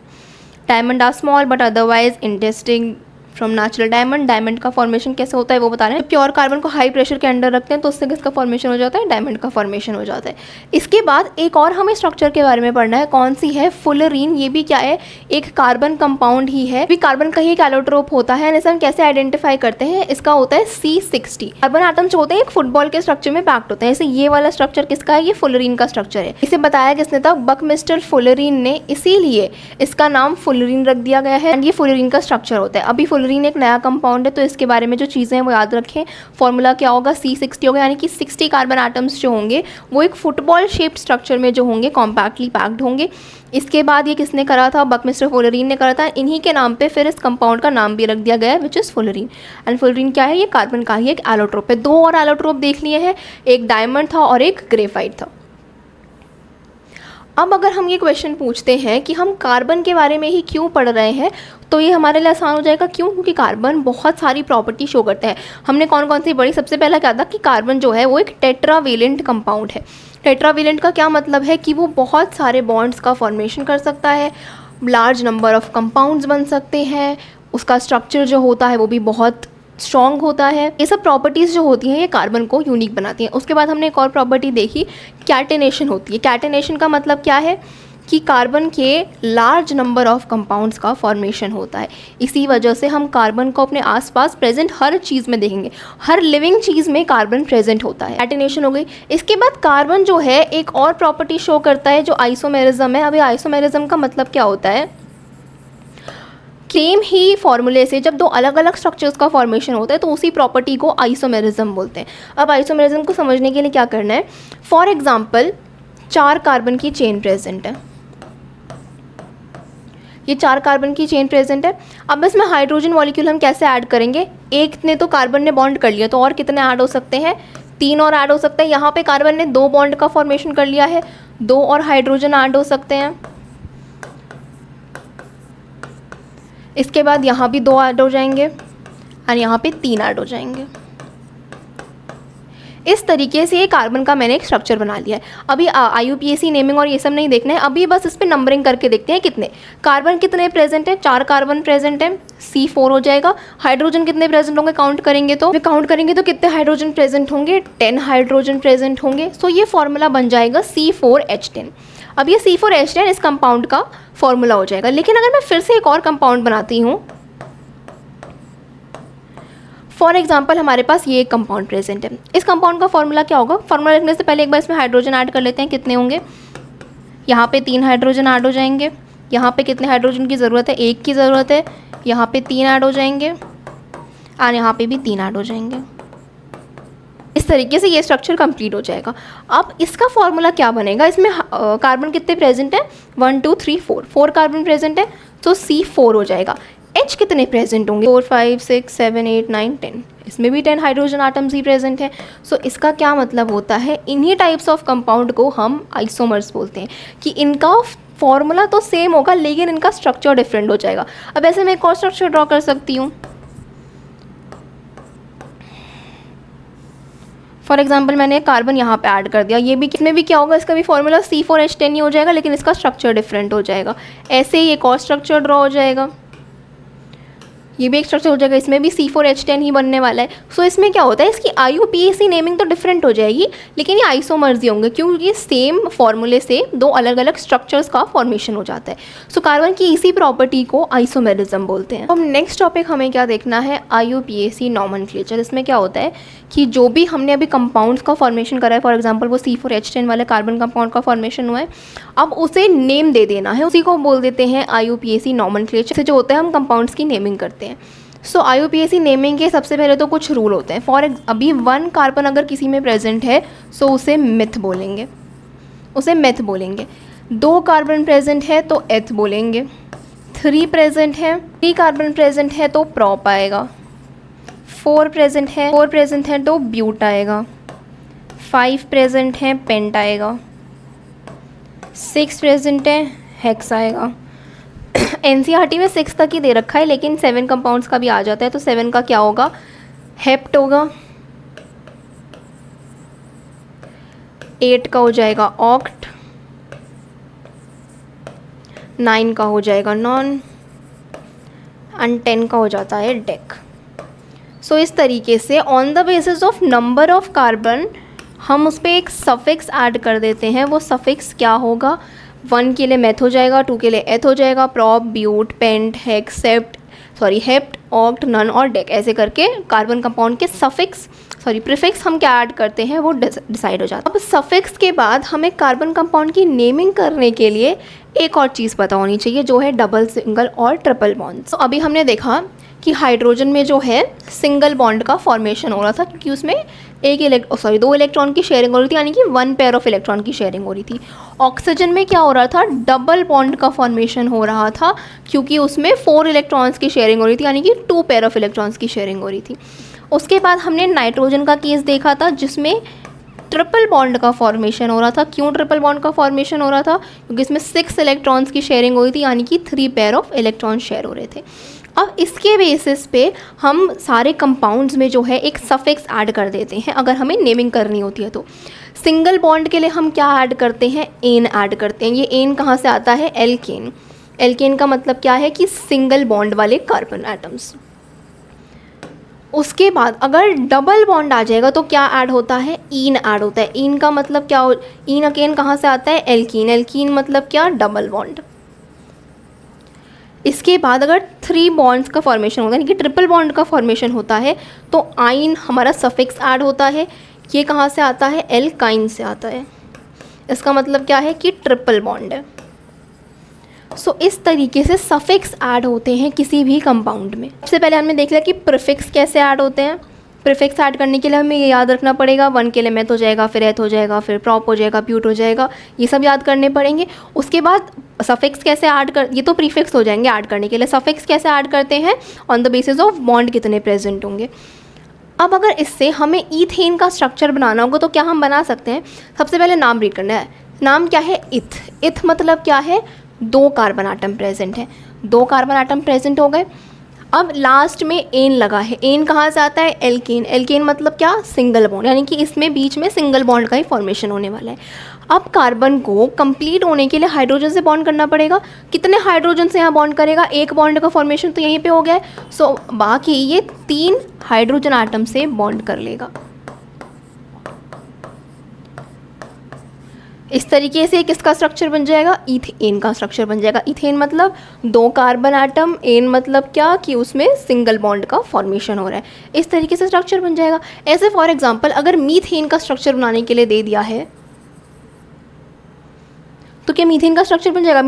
diamond are small but otherwise indistinct from natural diamond. Diamond का formation कैसे होता है वो बता रहे हैं। प्योर कार्बन को high pressure के अंडर रखते हैं तो उससे किसका फॉर्मेशन हो जाता है, डायमंड का फॉर्मेशन हो जाता है। इसके बाद एक और हमें स्ट्रक्चर के बारे में पढ़ना है, कौन सी है, फुलरीन। ये भी क्या है, एक कार्बन कंपाउंड ही है। भी कार्बन का ही एक एलोट्रोप होता है। इसे हम कैसे आइडेंटिफाई करते हैं, इसका होता है C60। कार्बन एटम्स होते हैं एक फुटबॉल के स्ट्रक्चर में पैक्ड होते हैं। जैसे ये वाला स्ट्रक्चर किसका है, ये फुलरीन का स्ट्रक्चर है। इसे बताया किसने था, बकमिस्टर फुलरीन ने, इसीलिए इसका नाम फुलरीन रख दिया गया है एंड ये फुलरीन का स्ट्रक्चर होता है। अभी फुलरीन एक नया कंपाउंड है तो इसके बारे में जो चीज़ें हैं वो याद रखें। फॉर्मूला क्या होगा, C60 होगा, यानी कि 60 कार्बन एटम्स जो होंगे वो एक फुटबॉल शेप्ड स्ट्रक्चर में जो होंगे कॉम्पैक्टली पैक्ड होंगे। इसके बाद ये किसने करा था, बकमिस्टर फुलरीन ने करा था। इन्हीं के नाम पे फिर इस कंपाउंड का नाम भी रख दिया गया है which is fullerene. And fullerene क्या है, ये कार्बन का ही एक एलोट्रोप है। 2 और एलोट्रोप देख लिए हैं, एक डायमंड था और एक ग्रेफाइट था। अब अगर हम ये क्वेश्चन पूछते हैं कि हम कार्बन के बारे में ही क्यों पढ़ रहे हैं, तो ये हमारे लिए आसान हो जाएगा। क्यों? क्योंकि कार्बन बहुत सारी प्रॉपर्टी शो करता है। हमने कौन कौन सी पढ़ी? सबसे पहला क्या था कि कार्बन जो है वो एक टेट्रावेलेंट कंपाउंड है। टेट्रावेलेंट का क्या मतलब है कि वो बहुत सारे बॉन्ड्स का फॉर्मेशन कर सकता है, लार्ज नंबर ऑफ कंपाउंड्स बन सकते हैं, उसका स्ट्रक्चर जो होता है वो भी बहुत स्ट्रॉन्ग होता है। ये सब प्रॉपर्टीज़ जो होती हैं ये कार्बन को यूनिक बनाती हैं। उसके बाद हमने एक और प्रॉपर्टी देखी, कैटेनेशन होती है। कैटेनेशन का मतलब क्या है कि कार्बन के लार्ज नंबर ऑफ कंपाउंड्स का फॉर्मेशन होता है। इसी वजह से हम कार्बन को अपने आसपास प्रेजेंट हर चीज़ में देखेंगे, हर लिविंग चीज़ में कार्बन प्रेजेंट होता है। कैटेनेशन हो गई। इसके बाद कार्बन जो है एक और प्रॉपर्टी शो करता है जो आइसोमेरिज्म है। अभी आइसोमेरिज्म का मतलब क्या होता है? सेम ही फॉर्मूले से जब दो अलग अलग स्ट्रक्चर्स का फॉर्मेशन होता है तो उसी प्रॉपर्टी को आइसोमेरिज्म बोलते हैं। अब आइसोमेरिज्म को समझने के लिए क्या करना है? फॉर एग्जांपल 4 कार्बन की चेन प्रेजेंट है, ये 4 कार्बन की चेन प्रेजेंट है। अब इसमें हाइड्रोजन मॉलिक्यूल हम कैसे ऐड करेंगे? एक ने तो कार्बन ने बॉन्ड कर लिया, तो और कितने ऐड हो सकते हैं? 3 और ऐड हो सकते हैं। यहाँ पे कार्बन ने 2 बॉन्ड का फॉर्मेशन कर लिया है, 2 और हाइड्रोजन ऐड हो सकते हैं। इसके बाद यहाँ भी 2 ऐड हो जाएंगे और यहाँ पे 3 ऐड हो जाएंगे। इस तरीके से ये कार्बन का मैंने एक स्ट्रक्चर बना लिया है। अभी IUPAC नेमिंग और ये सब नहीं देखना है, अभी बस इस पर नंबरिंग करके देखते हैं कितने कार्बन कितने प्रेजेंट है। 4 कार्बन प्रेजेंट है, C4 हो जाएगा। हाइड्रोजन कितने प्रेजेंट होंगे? काउंट करेंगे तो कितने हाइड्रोजन प्रेजेंट होंगे? 10 हाइड्रोजन प्रेजेंट होंगे। सो ये फॉर्मूला बन जाएगा C4H10। अब ये C4H10 इस कंपाउंड का फॉर्मूला हो जाएगा। लेकिन अगर मैं फिर से एक और कंपाउंड बनाती हूँ, फॉर एग्जाम्पल हमारे पास ये एक कंपाउंड प्रेजेंट है, इस कंपाउंड का फॉर्मूला क्या होगा? फॉर्मूला लिखने से पहले एक बार इसमें हाइड्रोजन ऐड कर लेते हैं। कितने होंगे? यहाँ पे 3 हाइड्रोजन ऐड हो जाएंगे। यहाँ पे कितने हाइड्रोजन की ज़रूरत है? 1 की ज़रूरत है। यहाँ पे 3 ऐड हो जाएंगे और यहाँ पे भी 3 ऐड हो जाएंगे। इस तरीके से ये स्ट्रक्चर कंप्लीट हो जाएगा। अब इसका फॉर्मूला क्या बनेगा? इसमें कार्बन कितने प्रेजेंट है? 1 2 3 4 कार्बन प्रेजेंट है, तो C4 हो जाएगा। H कितने प्रेजेंट होंगे? 4 5 6 7 8 9 10, इसमें भी 10 हाइड्रोजन आटम्स ही प्रेजेंट है। सो इसका क्या मतलब होता है? इन्हीं टाइप्स ऑफ कंपाउंड को हम आइसोमर्स बोलते हैं कि इनका फॉर्मूला तो सेम होगा लेकिन इनका स्ट्रक्चर डिफरेंट हो जाएगा। अब ऐसे मैं एक और स्ट्रक्चर ड्रॉ कर सकती हूँ। फॉर एग्जाम्पल मैंने कार्बन यहाँ पे ऐड कर दिया, ये भी कितने भी क्या होगा? इसका भी फॉर्मूला C4H10 ही हो जाएगा लेकिन इसका स्ट्रक्चर डिफरेंट हो जाएगा। ऐसे ही एक और स्ट्रक्चर ड्रॉ हो जाएगा, ये भी एक स्ट्रक्चर हो जाएगा, इसमें भी C4H10 ही बनने वाला है। सो इसमें क्या होता है? इसकी IUPAC नेमिंग तो डिफरेंट हो जाएगी लेकिन ये आइसोमर्स ही होंगे क्योंकि सेम फॉर्मूले से 2 अलग अलग स्ट्रक्चर्स का फॉर्मेशन हो जाता है। सो कार्बन की इसी प्रॉपर्टी को आइसोमेरिज्म बोलते हैं। अब नेक्स्ट टॉपिक हमें क्या देखना है? IUPAC nomenclature. इसमें क्या होता है कि जो भी हमने अभी कंपाउंड्स का फॉर्मेशन करा है, फॉर एग्जाम्पल वो C4H10 वाले कार्बन कंपाउंड का फॉर्मेशन हुआ है, अब उसे नेम दे देना है, उसी को बोल देते हैं IUPAC नॉमेनक्लेचर। से जो होता है हम कंपाउंड्स की नेमिंग करते हैं। सो IUPAC नेमिंग के सबसे पहले तो कुछ रूल होते हैं। अभी 1 कार्बन अगर किसी में प्रेजेंट है सो उसे मिथ बोलेंगे, 2 कार्बन प्रेजेंट है तो एथ बोलेंगे, 3 कार्बन प्रेजेंट है तो प्रॉप आएगा, 4 प्रेजेंट है तो ब्यूट आएगा, 5 प्रेजेंट है पेंट आएगा, 6 प्रेजेंट है हेक्स आएगा। NCERT में 6 तक ही दे रखा है लेकिन 7 कंपाउंड्स का भी आ जाता है, तो 7 का क्या होगा? हेप्ट होगा, 8 का हो जाएगा ऑक्ट, 9 का हो जाएगा नॉन एंड 10 का हो जाता है डेक। सो इस तरीके से on the basis of number of carbon हम उस पर एक सफिक्स ऐड कर देते हैं। वो सफिक्स क्या होगा? 1 के लिए मेथ हो जाएगा, 2 के लिए एथ हो जाएगा, prop, but, pent, hex, hept, oct, non और डेक, ऐसे करके कार्बन कंपाउंड के प्रीफिक्स हम क्या ऐड करते हैं वो डिसाइड हो जाता है। अब सफिक्स के बाद हमें कार्बन कंपाउंड की नेमिंग करने के लिए एक और चीज़ पता होनी चाहिए जो है डबल, सिंगल और ट्रिपल बॉन्ड्स। तो अभी हमने देखा कि हाइड्रोजन में जो है सिंगल बॉन्ड का फॉर्मेशन हो रहा था क्योंकि उसमें 2 इलेक्ट्रॉन की शेयरिंग हो रही थी, यानी कि 1 पेयर ऑफ इलेक्ट्रॉन की शेयरिंग हो रही थी। ऑक्सीजन में क्या हो रहा था? डबल बॉन्ड का फॉर्मेशन हो रहा था क्योंकि उसमें 4 इलेक्ट्रॉन्स की शेयरिंग हो रही थी, यानी कि 2 पेयर ऑफ इलेक्ट्रॉन्स की शेयरिंग हो रही थी। उसके बाद हमने नाइट्रोजन का केस देखा था जिसमें ट्रिपल बॉन्ड का फॉर्मेशन हो रहा था। क्यों ट्रिपल बॉन्ड का फॉर्मेशन हो रहा था? क्योंकि इसमें 6 इलेक्ट्रॉन्स की शेयरिंग हो रही थी, यानी कि 3 पेयर ऑफ इलेक्ट्रॉन शेयर हो रहे थे। अब इसके बेसिस पे हम सारे कंपाउंड्स में जो है एक सफिक्स ऐड कर देते हैं अगर हमें नेमिंग करनी होती है तो। सिंगल बॉन्ड के लिए हम क्या ऐड करते हैं? एन ऐड करते हैं। ये एन कहाँ से आता है? एल्केन। एल्केन का मतलब क्या है कि सिंगल बॉन्ड वाले कार्बन एटम्स। उसके बाद अगर डबल बॉन्ड आ जाएगा तो क्या ऐड होता है? ईन ऐड होता है। ईन का मतलब क्या ईन अगेन कहाँ से आता है? एल्कीन। एल्कीन मतलब क्या? Double bond. इसके बाद अगर 3 बॉन्ड्स का फॉर्मेशन होता है, यानी कि ट्रिपल बॉन्ड का फॉर्मेशन होता है, तो आइन हमारा सफिक्स ऐड होता है। ये कहाँ से आता है? एल्काइन से आता है। इसका मतलब क्या है कि ट्रिपल बॉन्ड है। सो इस तरीके से सफिक्स ऐड होते हैं किसी भी कंपाउंड में। सबसे पहले हमने देख लिया कि प्रीफिक्स कैसे ऐड होते हैं। प्रीफिक्स ऐड करने के लिए हमें ये याद रखना पड़ेगा, 1 के लिए मेथ हो जाएगा, फिर एथ हो जाएगा, फिर प्रॉप हो जाएगा, प्यूट हो जाएगा, ये सब याद करने पड़ेंगे। उसके बाद सफिक्स कैसे ऐड कर, ये तो प्रीफिक्स हो जाएंगे ऐड करने के लिए। सफिक्स कैसे ऐड करते हैं? On the basis of bond कितने प्रेजेंट होंगे। अब अगर इससे हमें ईथेन का स्ट्रक्चर बनाना होगा तो क्या हम बना सकते हैं? सबसे पहले नाम रीड करना है। नाम क्या है? इथ। इथ मतलब क्या है? 2 कार्बन आटम प्रेजेंट है। 2 कार्बन आटम प्रेजेंट हो गए। अब लास्ट में एन लगा है। एन कहाँ से आता है? एल्केन। एल्केन मतलब क्या? सिंगल बॉन्ड, यानी कि इसमें बीच में सिंगल बॉन्ड का ही फॉर्मेशन होने वाला है। अब कार्बन को कंप्लीट होने के लिए हाइड्रोजन से बॉन्ड करना पड़ेगा। कितने हाइड्रोजन से यहाँ बॉन्ड करेगा? 1 बॉन्ड का फॉर्मेशन तो यहीं पे हो गया है। सो बाकी ये 3 हाइड्रोजन आटम से बॉन्ड कर लेगा। इस तरीके से किसका स्ट्रक्चर बन जाएगा? इथेन का स्ट्रक्चर बन जाएगा। इथेन मतलब 2 कार्बन आटम, एन मतलब क्या कि उसमें सिंगल बॉन्ड का फॉर्मेशन हो रहा है। इस तरीके से स्ट्रक्चर बन जाएगा। ऐसे फॉर एग्जांपल अगर मीथेन का स्ट्रक्चर बनाने के लिए दे दिया है तो क्या मीथेन का स्ट्रक्चर बन जाएगा?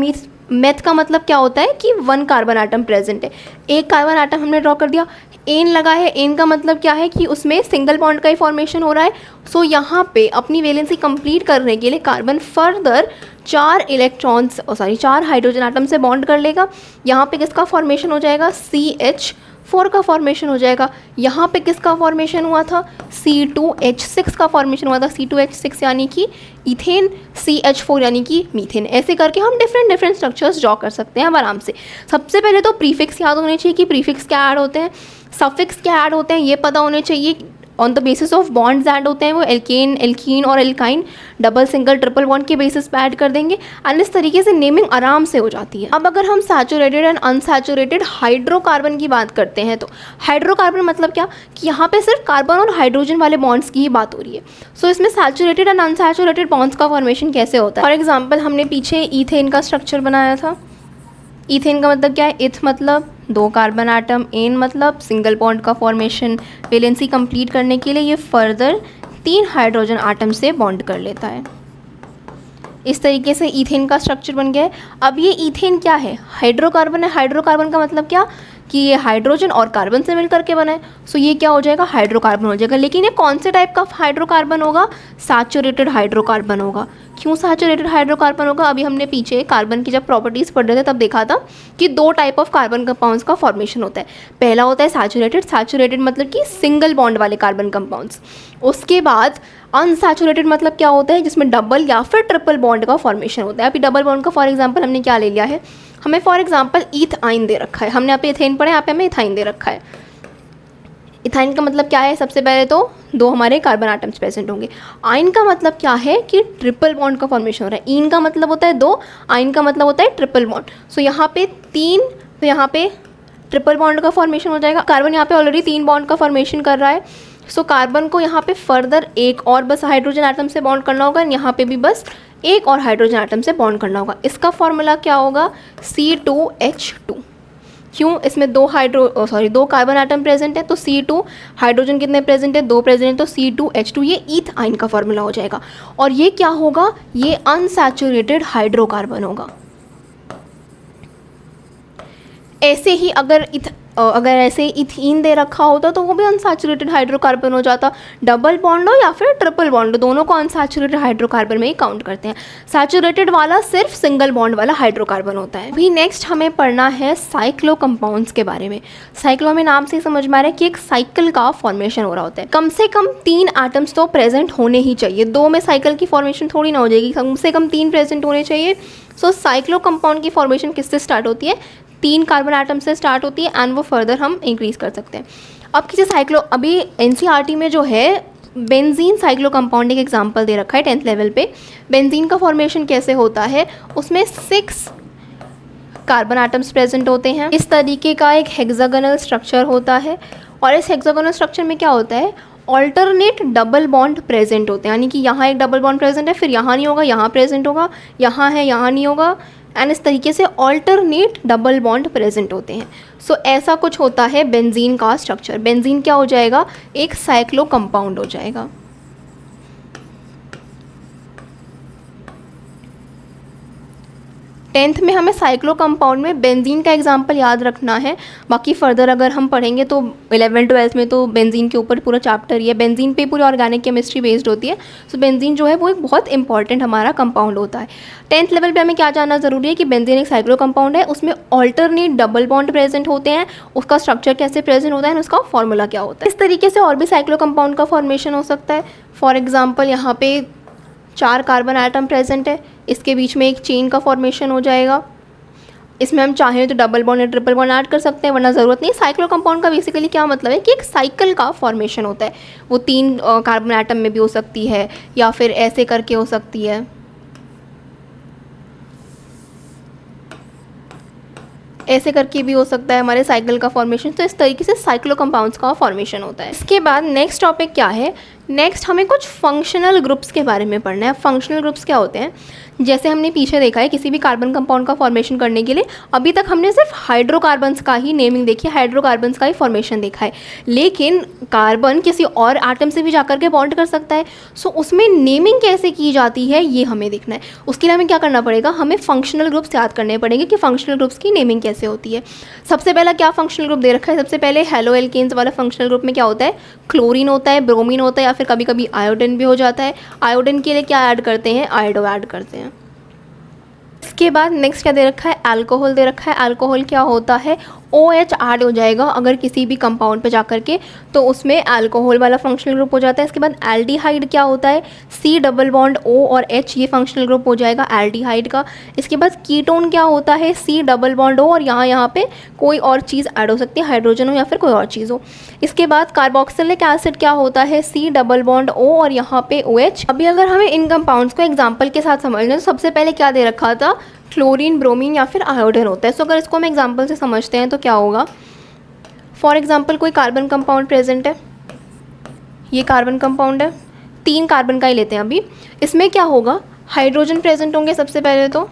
मेथ का मतलब क्या होता है कि 1 कार्बन आटम प्रेजेंट है। 1 कार्बन आटम हमने ड्रॉ कर दिया। एन लगा है। एन का मतलब क्या है कि उसमें सिंगल बॉन्ड का ही फॉर्मेशन हो रहा है। सो यहाँ पे अपनी वैलेंसी कंप्लीट करने के लिए कार्बन फर्दर 4 हाइड्रोजन आटम से बॉन्ड कर लेगा। यहाँ पे किसका फॉर्मेशन हो जाएगा? CH4 का फॉर्मेशन हो जाएगा। यहाँ पे किसका फॉर्मेशन हुआ था? C2H6 का फॉर्मेशन हुआ था। C2H6 यानी कि इथेन, CH4 यानी कि मीथेन। ऐसे करके हम डिफरेंट स्ट्रक्चर्स ड्रॉ कर सकते हैं अब आराम से। सबसे पहले तो प्रीफिक्स याद होने चाहिए कि प्रीफिक्स क्या ऐड होते हैं, सफिक्स क्या ऐड होते हैं ये पता होने चाहिए। On the basis of bonds add होते हैं वो एल्केन, एल्कीन और alkyne double, single, triple bond के बेसिस पे ऐड कर देंगे एंड इस तरीके से नेमिंग आराम से हो जाती है। अब अगर हम सैचुरेटेड एंड अनसैचुरेटेड हाइड्रोकार्बन की बात करते हैं तो हाइड्रोकार्बन मतलब क्या कि यहाँ पे सिर्फ कार्बन और हाइड्रोजन वाले बॉन्ड्स की ही बात हो रही है। सो इसमें सैचुरेटेड एंड अनसैचुरेटेड बॉन्ड्स का फॉर्मेशन कैसे होता है? फॉर एग्जाम्पल हमने पीछे ईथेन का स्ट्रक्चर बनाया था। ईथेन का मतलब क्या है? इथ मतलब 2 कार्बन आटम, एन मतलब सिंगल बॉन्ड का फॉर्मेशन। वैलेंसी कंप्लीट करने के लिए ये फर्दर 3 हाइड्रोजन आटम से बॉन्ड कर लेता है। इस तरीके से ईथेन का स्ट्रक्चर बन गया है। अब ये ईथेन क्या है? हाइड्रोकार्बन है। हाइड्रोकार्बन का मतलब क्या कि ये हाइड्रोजन और कार्बन से मिल करके बना है। सो ये क्या हो जाएगा? हाइड्रोकार्बन हो जाएगा। लेकिन ये कौन से टाइप का हाइड्रोकार्बन होगा? सैचुरेटेड हाइड्रोकार्बन होगा। क्यों सैचुरेटेड हाइड्रोकार्बन होगा? अभी हमने पीछे कार्बन की जब प्रॉपर्टीज़ पढ़ रहे थे तब देखा था कि 2 टाइप ऑफ कार्बन कंपाउंड्स का फॉर्मेशन होता है। पहला होता है सैचुरेटेड मतलब कि सिंगल बॉन्ड वाले कार्बन कंपाउंड्स। उसके बाद अनसैचुरेटेड मतलब क्या होता है? जिसमें डबल या फिर ट्रिपल बॉन्ड का फॉर्मेशन होता है। अभी डबल बॉन्ड का फॉर एग्जाम्पल हमने क्या ले लिया है? हमें फॉर एग्जाम्पल ईथाइन दे रखा है। हमने यहाँ पे इथेन पढ़ा है, यहाँ पे हमें इथाइन दे रखा है। इथाइन का मतलब क्या है? सबसे पहले तो 2 हमारे कार्बन आटम्स प्रेजेंट होंगे। आइन का मतलब क्या है कि ट्रिपल बॉन्ड का फॉर्मेशन हो रहा है। ईन का मतलब होता है 2, आइन का मतलब होता है ट्रिपल बॉन्ड। सो यहाँ पे 3, तो यहाँ पे ट्रिपल बॉन्ड का फॉर्मेशन हो जाएगा। कार्बन यहाँ पे ऑलरेडी 3 बॉन्ड का फॉर्मेशन कर रहा है। सो कार्बन को यहाँ पे फर्दर 1 और बस हाइड्रोजन आटम से बॉन्ड करना होगा। यहाँ पे भी बस 1 और हाइड्रोजन आटम से बॉन्ड करना होगा। इसका फॉर्मूला क्या होगा? C2H2। क्यों? इसमें 2 कार्बन आटम प्रेजेंट है तो C2, हाइड्रोजन कितने प्रेजेंट है? 2 प्रेजेंट है तो C2H2 ये ईथाइन का फॉर्मूला हो जाएगा। और ये क्या होगा? ये अनसैचुरेटेड हाइड्रोकार्बन होगा। ऐसे ही अगर ऐसे इथीन दे रखा होता तो वो भी अनसैचुरेटेड हाइड्रोकार्बन हो जाता। डबल बॉन्ड हो या फिर ट्रिपल बॉन्ड, दोनों को अनसैचुरेटेड हाइड्रोकार्बन में ही काउंट करते हैं। सैचुरेटेड वाला सिर्फ सिंगल बॉन्ड वाला हाइड्रोकार्बन होता है। अभी नेक्स्ट हमें पढ़ना है साइक्लो कंपाउंड्स के बारे में। साइक्लो में नाम से समझ में आ रहा है कि एक साइकिल का फॉर्मेशन हो रहा होता है। कम से कम 3 एटम्स तो प्रेजेंट होने ही चाहिए, 2 में साइकिल की फॉर्मेशन थोड़ी ना हो जाएगी, कम से कम 3 प्रेजेंट होने चाहिए। सो साइक्लो कंपाउंड की फॉर्मेशन किससे स्टार्ट होती है? 3 कार्बन आइटम से स्टार्ट होती है एंड वो फर्दर हम इंक्रीज कर सकते हैं। अब किसी साइक्लो, अभी एनसीईआरटी में जो है बेंजीन साइक्लो कंपाउंड एक एग्जांपल दे रखा है 10th लेवल पे। बेंजीन का फॉर्मेशन कैसे होता है? उसमें 6 कार्बन आइटम्स प्रेजेंट होते हैं। इस तरीके का एक हेक्सागोनल स्ट्रक्चर होता है और इस हेक्सागोनल स्ट्रक्चर में क्या होता है? ऑल्टरनेट डबल बॉन्ड प्रेजेंट होते हैं, यानी कि यहाँ एक डबल बॉन्ड प्रेजेंट है, फिर यहाँ नहीं होगा, यहाँ प्रेजेंट होगा, यहाँ है, यहाँ नहीं होगा, एंड इस तरीके से ऑल्टरनेट डबल बॉन्ड प्रेजेंट होते हैं। सो ऐसा कुछ होता है बेंजीन का स्ट्रक्चर। बेंजीन क्या हो जाएगा? एक साइक्लो कंपाउंड हो जाएगा। 10th में हमें साइक्लो कंपाउंड में बेंजीन का एग्जाम्पल याद रखना है। बाकी फर्दर अगर हम पढ़ेंगे तो 11th-12th में तो बेंजीन के ऊपर पूरा चैप्टर ही है, बेंजीन पे पूरी ऑर्गेनिक केमिस्ट्री बेस्ड होती है। सो बेंजीन जो है वो एक बहुत इंपॉर्टेंट हमारा कंपाउंड होता है। 10th लेवल पे हमें क्या जानना ज़रूरी है कि बेंजीन एक साइक्लो कंपाउंड है, उसमें ऑल्टरनेट डबल बॉन्ड प्रेजेंट होते हैं, उसका स्ट्रक्चर कैसे प्रेजेंट होता है, उसका फॉर्मूला क्या होता है। इस तरीके से और भी साइक्लो कंपाउंड का फॉर्मेशन हो सकता है। फॉर एग्जाम्पल यहाँ पे 4 कार्बन आइटम प्रेजेंट है, इसके बीच में एक चेन का फॉर्मेशन हो जाएगा। इसमें हम चाहें तो डबल बॉन्ड या ट्रिपल बॉन्ड ऐड कर सकते हैं, वरना ज़रूरत नहीं। साइक्लो कंपाउंड का बेसिकली क्या मतलब है कि एक साइकिल का फॉर्मेशन होता है। वो 3 कार्बन आइटम में भी हो सकती है या फिर ऐसे करके हो सकती है, ऐसे करके भी हो सकता है हमारे साइकिल का फॉर्मेशन। तो इस तरीके से साइक्लो कंपाउंड्स का फॉर्मेशन होता है। इसके बाद नेक्स्ट टॉपिक क्या है? नेक्स्ट हमें कुछ फंक्शनल ग्रुप्स के बारे में पढ़ना है। फंक्शनल ग्रुप्स क्या होते हैं? जैसे हमने पीछे देखा है किसी भी कार्बन कंपाउंड का फॉर्मेशन करने के लिए अभी तक हमने सिर्फ हाइड्रोकार्बन्स का ही नेमिंग देखी है, हाइड्रोकार्बन्स का ही फॉर्मेशन देखा है, लेकिन कार्बन किसी और एटम से भी जाकर के बॉन्ड कर सकता है। सो उसमें नेमिंग कैसे की जाती है ये हमें देखना है। उसके लिए हमें क्या करना पड़ेगा? हमें फंक्शनल ग्रुप्स याद करने पड़ेंगे कि फंक्शनल ग्रुप्स की नेमिंग कैसे होती है। सबसे पहला क्या फंक्शनल ग्रुप दे रखा है? सबसे पहले हेलो एल्केन्स वाला फंक्शनल ग्रुप में क्या होता है? क्लोरीन होता है, ब्रोमीन होता है, या फिर कभी कभी आयोडीन भी हो जाता है। आयोडीन के लिए क्या ऐड करते हैं? आयोडो ऐड करते हैं। इसके बाद नेक्स्ट क्या दे रखा है? अल्कोहल दे रखा है। अल्कोहल क्या होता है? OH ऐड हो जाएगा अगर किसी भी कंपाउंड पे जाकर के, तो उसमें अल्कोहल वाला फंक्शनल ग्रुप हो जाता है। इसके बाद एल्डिहाइड क्या होता है? C डबल बॉन्ड O और H, ये फंक्शनल ग्रुप हो जाएगा एल्डिहाइड का। इसके बाद कीटोन क्या होता है? C डबल बॉन्ड O और यहाँ पे कोई और चीज़ ऐड हो सकती है, हाइड्रोजन हो या फिर कोई और चीज़ हो। इसके बाद कार्बोक्सिलिक एसिड क्या होता है? C डबल बॉन्ड O और यहाँ पे OH। अभी अगर हमें इन कंपाउंड्स को एग्जाम्पल के साथ समझना है तो सबसे पहले क्या दे रखा था? क्लोरीन, ब्रोमीन या फिर आयोडीन होता है। सो अगर इसको हम एग्जांपल से समझते हैं तो क्या होगा? फॉर एग्जांपल कोई कार्बन कंपाउंड प्रेजेंट है, ये कार्बन कंपाउंड है, 3 कार्बन का ही लेते हैं अभी। इसमें क्या होगा? हाइड्रोजन प्रेजेंट होंगे सबसे पहले तो,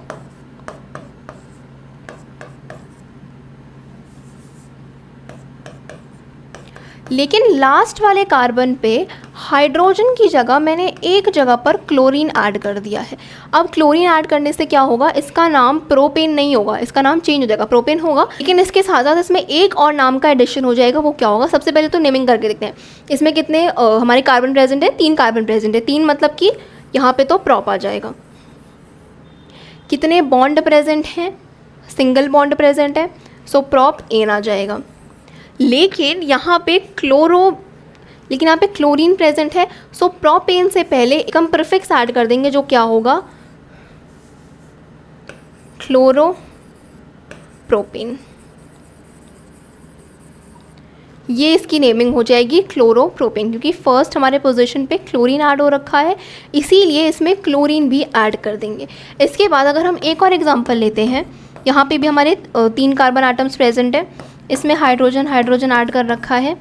लेकिन लास्ट वाले कार्बन पे हाइड्रोजन की जगह मैंने एक जगह पर क्लोरीन ऐड कर दिया है। अब क्लोरीन ऐड करने से क्या होगा? इसका नाम प्रोपेन नहीं होगा, इसका नाम चेंज हो जाएगा, प्रोपेन होगा, लेकिन इसके साथ साथ इसमें एक और नाम का एडिशन हो जाएगा। वो क्या होगा? सबसे पहले तो नेमिंग करके देखते हैं। इसमें कितने हमारे कार्बन प्रेजेंट है? 3 कार्बन प्रेजेंट है। 3 मतलब कि यहाँ पे तो प्रॉप आ जाएगा। कितने बॉन्ड प्रेजेंट हैं? सिंगल बॉन्ड प्रेजेंट है, सो प्रॉप एन आ जाएगा। लेकिन यहाँ पे यहाँ पे क्लोरीन प्रेजेंट है, सो प्रोपेन से पहले एक हम प्रीफिक्स ऐड कर देंगे जो क्या होगा? क्लोरोप्रोपेन। ये इसकी नेमिंग हो जाएगी क्लोरोप्रोपेन, क्योंकि फर्स्ट हमारे पोजीशन पे क्लोरीन ऐड हो रखा है, इसीलिए इसमें क्लोरीन भी ऐड कर देंगे। इसके बाद अगर हम एक और एग्जांपल लेते हैं, यहाँ पे भी हमारे 3 कार्बन आटम्स प्रेजेंट है, इसमें हाइड्रोजन ऐड कर रखा है।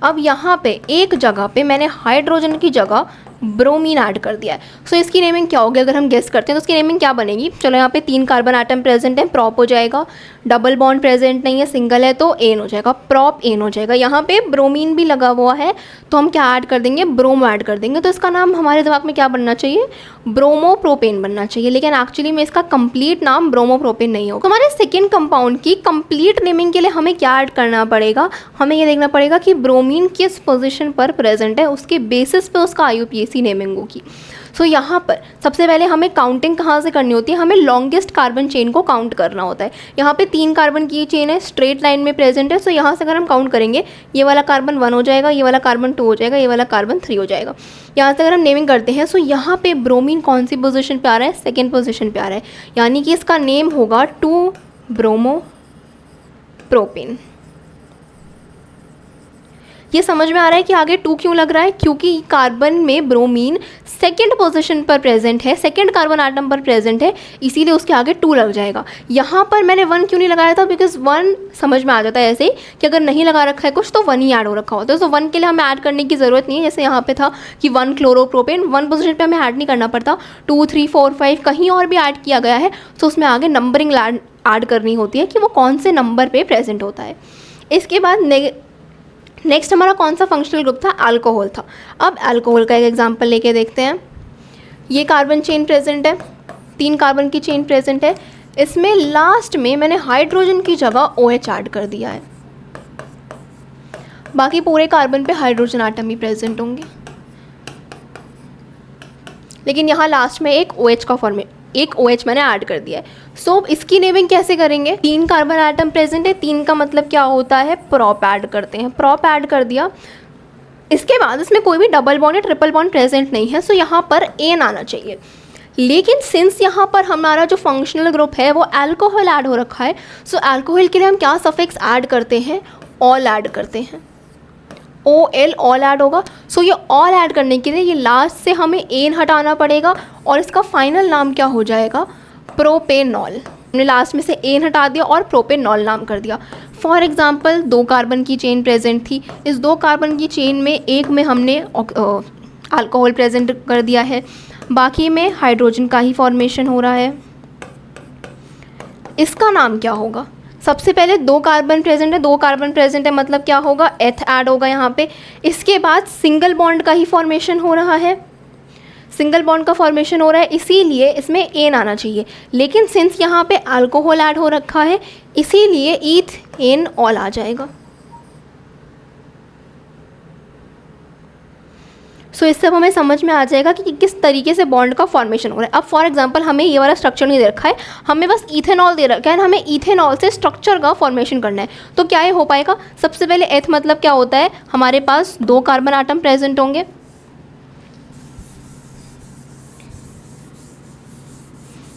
अब यहाँ पे एक जगह पे मैंने हाइड्रोजन की जगह ब्रोमीन ऐड कर दिया है। सो इसकी नेमिंग क्या होगी अगर हम गेस करते हैं तो उसकी नेमिंग क्या बनेगी? चलो यहाँ पे 3 कार्बन आटम प्रेजेंट है, प्रॉप हो जाएगा। डबल बॉन्ड प्रेजेंट नहीं है, सिंगल है तो एन हो जाएगा, प्रॉप एन हो जाएगा। यहाँ पे ब्रोमीन भी लगा हुआ है तो हम क्या ऐड कर देंगे? ब्रोमो ऐड कर देंगे। तो इसका नाम हमारे दिमाग में क्या बनना चाहिए? ब्रोमोप्रोपेन बनना चाहिए। लेकिन एक्चुअली में इसका कंप्लीट नाम ब्रोमोप्रोपेन नहीं होगा। हमारे सेकेंड कंपाउंड की कंप्लीट नेमिंग के लिए हमें क्या ऐड करना पड़ेगा? हमें ये देखना पड़ेगा कि ब्रोमीन किस पोजीशन पर प्रेजेंट है, उसके बेसिस पे उसका IUPAC नेमिंग होगी। सो यहाँ पर सबसे पहले हमें काउंटिंग कहाँ से करनी होती है? हमें लॉन्गेस्ट कार्बन चेन को काउंट करना होता है। यहाँ पे 3 कार्बन की चेन है, स्ट्रेट लाइन में प्रेजेंट है। सो यहाँ से अगर हम काउंट करेंगे, ये वाला कार्बन 1 हो जाएगा, ये वाला कार्बन 2 हो जाएगा, ये वाला कार्बन 3 हो जाएगा। यहाँ से अगर हम नेमिंग करते हैं, सो यहाँ पे ब्रोमीन कौन सी पोजीशन पे आ रहा है? सेकेंड पोजीशन पे आ रहा है, यानी कि इसका नेम होगा 2 ब्रोमोप्रोपेन। ये समझ में आ रहा है कि आगे 2 क्यों लग रहा है? क्योंकि कार्बन में ब्रोमीन सेकेंड पोजीशन पर प्रेजेंट है, सेकेंड कार्बन आटम पर प्रेजेंट है, इसीलिए उसके आगे 2 लग जाएगा। यहाँ पर मैंने 1 क्यों नहीं लगाया था? बिकॉज 1 समझ में आ जाता है ऐसे ही कि अगर नहीं लगा रखा है कुछ तो 1 ही ऐड हो रखा होता है। तो 1 के लिए हमें ऐड करने की ज़रूरत नहीं है। जैसे यहाँ पे था कि 1 क्लोरोप्रोपेन, 1 पोजीशन पे हमें ऐड नहीं करना पड़ता। 2, 3, 4, 5 कहीं और भी ऐड किया गया है तो उसमें आगे नंबरिंग ऐड करनी होती है कि वो कौन से नंबर पर प्रेजेंट होता है। इसके बाद नेक्स्ट हमारा कौन सा फंक्शनल ग्रुप था? अल्कोहल था। अब अल्कोहल का एक एग्जांपल लेके देखते हैं। ये कार्बन चेन प्रेजेंट है, 3 कार्बन की चेन प्रेजेंट है। इसमें लास्ट में मैंने हाइड्रोजन की जगह OH ऐड कर दिया है। बाकी पूरे कार्बन पे हाइड्रोजन आटम ही प्रेजेंट होंगे, लेकिन यहाँ लास्ट में एक OH मैंने ऐड कर दिया है। सो इसकी नेमिंग कैसे करेंगे? 3 कार्बन आटम प्रेजेंट है, 3 का मतलब क्या होता है? प्रॉप ऐड करते हैं, प्रॉप ऐड कर दिया। इसके बाद इसमें कोई भी डबल बॉन्ड या ट्रिपल बॉन्ड प्रेजेंट नहीं है, सो यहाँ पर एन आना चाहिए। लेकिन सिंस यहाँ पर हमारा जो फंक्शनल ग्रुप है वो अल्कोहल ऐड हो रखा है, सो अल्कोहल के लिए हम क्या सफिक्स ऐड करते हैं? ऑल ऐड करते हैं, OL ऑल ऐड होगा। सो ये ऑल ऐड करने के लिए ये लास्ट से हमें एन हटाना पड़ेगा और इसका फाइनल नाम क्या हो जाएगा? प्रोपेनॉल। हमने लास्ट में से एन हटा दिया और प्रोपेनॉल नाम कर दिया। फॉर एग्जांपल 2 कार्बन की चेन प्रेजेंट थी, इस 2 कार्बन की चेन में एक में हमने अल्कोहल प्रेजेंट कर दिया है, बाकी में हाइड्रोजन का ही फॉर्मेशन हो रहा है। इसका नाम क्या होगा? सबसे पहले 2 कार्बन प्रेजेंट है, 2 कार्बन प्रेजेंट है मतलब क्या होगा? एथ ऐड होगा यहाँ पे। इसके बाद सिंगल बॉन्ड का ही फॉर्मेशन हो रहा है, सिंगल बॉन्ड का फॉर्मेशन हो रहा है, इसीलिए इसमें एन आना चाहिए। लेकिन सिंस यहाँ पे अल्कोहल ऐड हो रखा है इसीलिए ईथ एन ऑल आ जाएगा। सो इससे हमें समझ में आ जाएगा कि किस तरीके से बॉन्ड का फॉर्मेशन हो रहा है। अब फॉर एग्जांपल हमें ये वाला स्ट्रक्चर नहीं दे रखा है, हमें बस इथेनॉल दे रखा है, हमें इथेनॉल से स्ट्रक्चर का फॉर्मेशन करना है। तो क्या ये हो पाएगा? सबसे पहले एथ मतलब क्या होता है? हमारे पास 2 कार्बन आटम प्रेजेंट होंगे,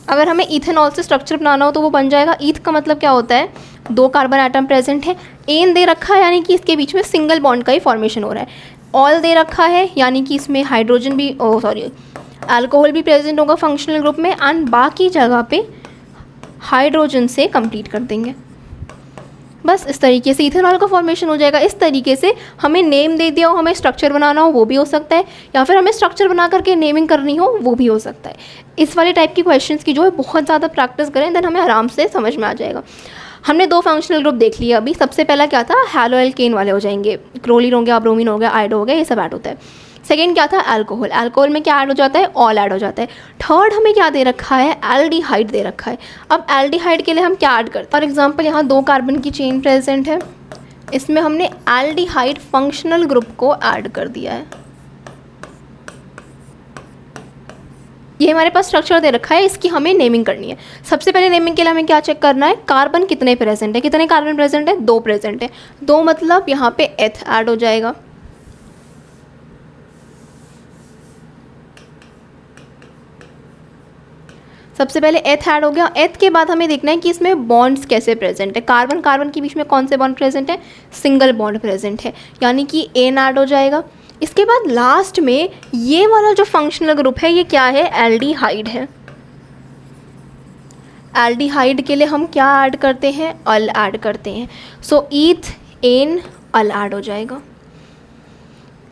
अगर हमें इथेनॉल से स्ट्रक्चर बनाना हो तो वो बन जाएगा। ईथ का मतलब क्या होता है? 2 कार्बन आटम प्रेजेंट है, एन दे रखा है यानी कि इसके बीच में सिंगल बॉन्ड का ही फॉर्मेशन हो रहा है। ऑल दे रखा है यानी कि इसमें हाइड्रोजन भी अल्कोहल भी प्रेजेंट होगा फंक्शनल ग्रुप में, एंड बाकी जगह पे हाइड्रोजन से कंप्लीट कर देंगे। बस इस तरीके से इथेनॉल का फॉर्मेशन हो जाएगा। इस तरीके से हमें नेम दे दिया हो, हमें स्ट्रक्चर बनाना हो वो भी हो सकता है, या फिर हमें स्ट्रक्चर बना करके नेमिंग करनी हो वो भी हो सकता है। इस वाले टाइप की क्वेश्चंस की जो है बहुत ज़्यादा प्रैक्टिस करें, देन हमें आराम से समझ में आ जाएगा। हमने 2 फंक्शनल ग्रुप देख लिए अभी। सबसे पहला क्या था? हैलो एल्केन वाले हो जाएंगे, क्लोरीन हो गया, ब्रोमीन हो गया, आयोडो हो गया, ये सब ऐड होता है। सेकेंड क्या था? अल्कोहल। अल्कोहल में क्या ऐड हो जाता है? ऑल ऐड हो जाता है। थर्ड हमें क्या दे रखा है? एल्डिहाइड दे रखा है। अब एल्डिहाइड के लिए हम क्या ऐड करते हैं? फॉर एग्जांपल यहाँ 2 कार्बन की चेन प्रेजेंट है, इसमें हमने एल्डिहाइड फंक्शनल ग्रुप को ऐड कर दिया है। ये हमारे पास स्ट्रक्चर दे रखा है, इसकी हमें नेमिंग करनी है। सबसे पहले नेमिंग के लिए हमें क्या चेक करना है? कार्बन कितने प्रेजेंट है, कितने कार्बन प्रेजेंट है? 2 प्रेजेंट है। 2 मतलब यहाँ पे एथ ऐड हो जाएगा। सबसे पहले एथ ऐड हो गया। एथ के बाद हमें देखना है कि इसमें बॉन्ड्स कैसे प्रेजेंट है। कार्बन कार्बन के बीच में कौन से बॉन्ड प्रेजेंट है? सिंगल बॉन्ड प्रेजेंट है, यानी कि एन ऐड हो जाएगा। इसके बाद लास्ट में ये वाला जो फंक्शनल ग्रुप है ये क्या है? एल्डिहाइड है। एल्डिहाइड के लिए हम क्या ऐड करते हैं? अल ऐड करते हैं। सो ईथ एन अल ऐड हो जाएगा।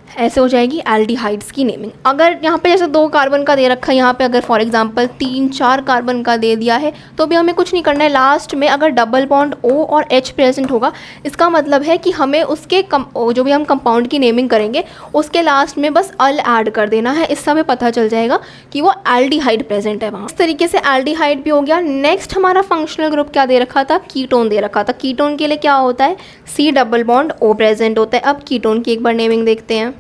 ऐसे हो जाएगी एल्डिहाइड्स की नेमिंग। अगर यहाँ पे जैसे 2 कार्बन का दे रखा है, यहाँ पे अगर फॉर एग्जांपल 3-4 कार्बन का दे दिया है तो भी हमें कुछ नहीं करना है। लास्ट में अगर डबल बॉन्ड O और H प्रेजेंट होगा, इसका मतलब है कि हमें उसके जो भी हम कंपाउंड की नेमिंग करेंगे उसके लास्ट में बस अल ऐड कर देना है। इससे हमें पता चल जाएगा कि वो एल्डिहाइड प्रेजेंट है वहाँ। इस तरीके से एल्डिहाइड भी हो गया। नेक्स्ट हमारा फंक्शनल ग्रुप क्या दे रखा था, कीटोन दे रखा था। कीटोन के लिए क्या होता है, C double bond O present होता है। अब कीटोन की एक बार नेमिंग देखते हैं।